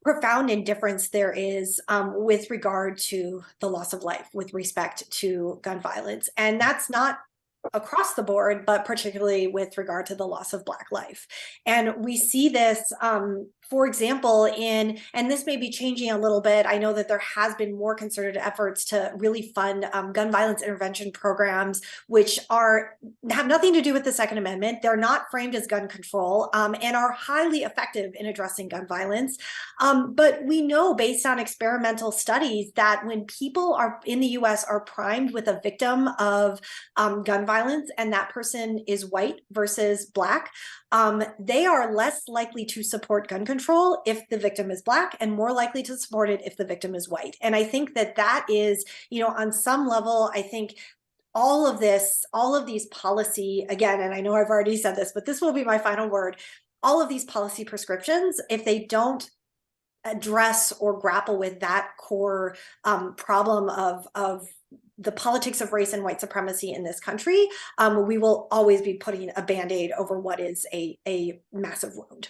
profound indifference there is with regard to the loss of life with respect to gun violence. And that's not across the board, but particularly with regard to the loss of Black life. And we see this, for example, and this may be changing a little bit. I know that there has been more concerted efforts to really fund gun violence intervention programs, which have nothing to do with the Second Amendment. They're not framed as gun control and are highly effective in addressing gun violence. But we know based on experimental studies that when people in the US are primed with a victim of gun violence, and that person is white versus Black, they are less likely to support gun control if the victim is Black, and more likely to support it if the victim is white. And I think that is, on some level, I think all of these policy, again, and I know I've already said this, but this will be my final word, all of these policy prescriptions, if they don't address or grapple with that core problem of the politics of race and white supremacy in this country, we will always be putting a Band-Aid over what is a massive wound.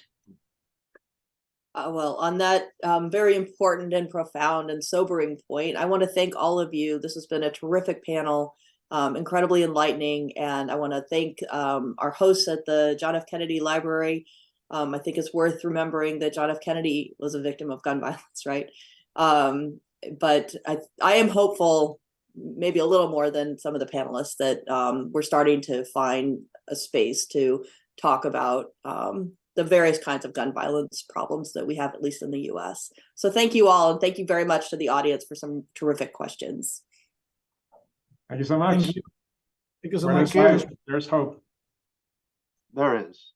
Well, on that very important and profound and sobering point, I want to thank all of you. This has been a terrific panel, incredibly enlightening, and I want to thank our hosts at the John F. Kennedy Library. I think it's worth remembering that John F. Kennedy was a victim of gun violence, right? But I am hopeful, maybe a little more than some of the panelists, that we're starting to find a space to talk about the various kinds of gun violence problems that we have, at least in the US. So thank you all, and thank you very much to the audience for some terrific questions. Thank you so much. Thank you so We're much. excited. There's hope. There is.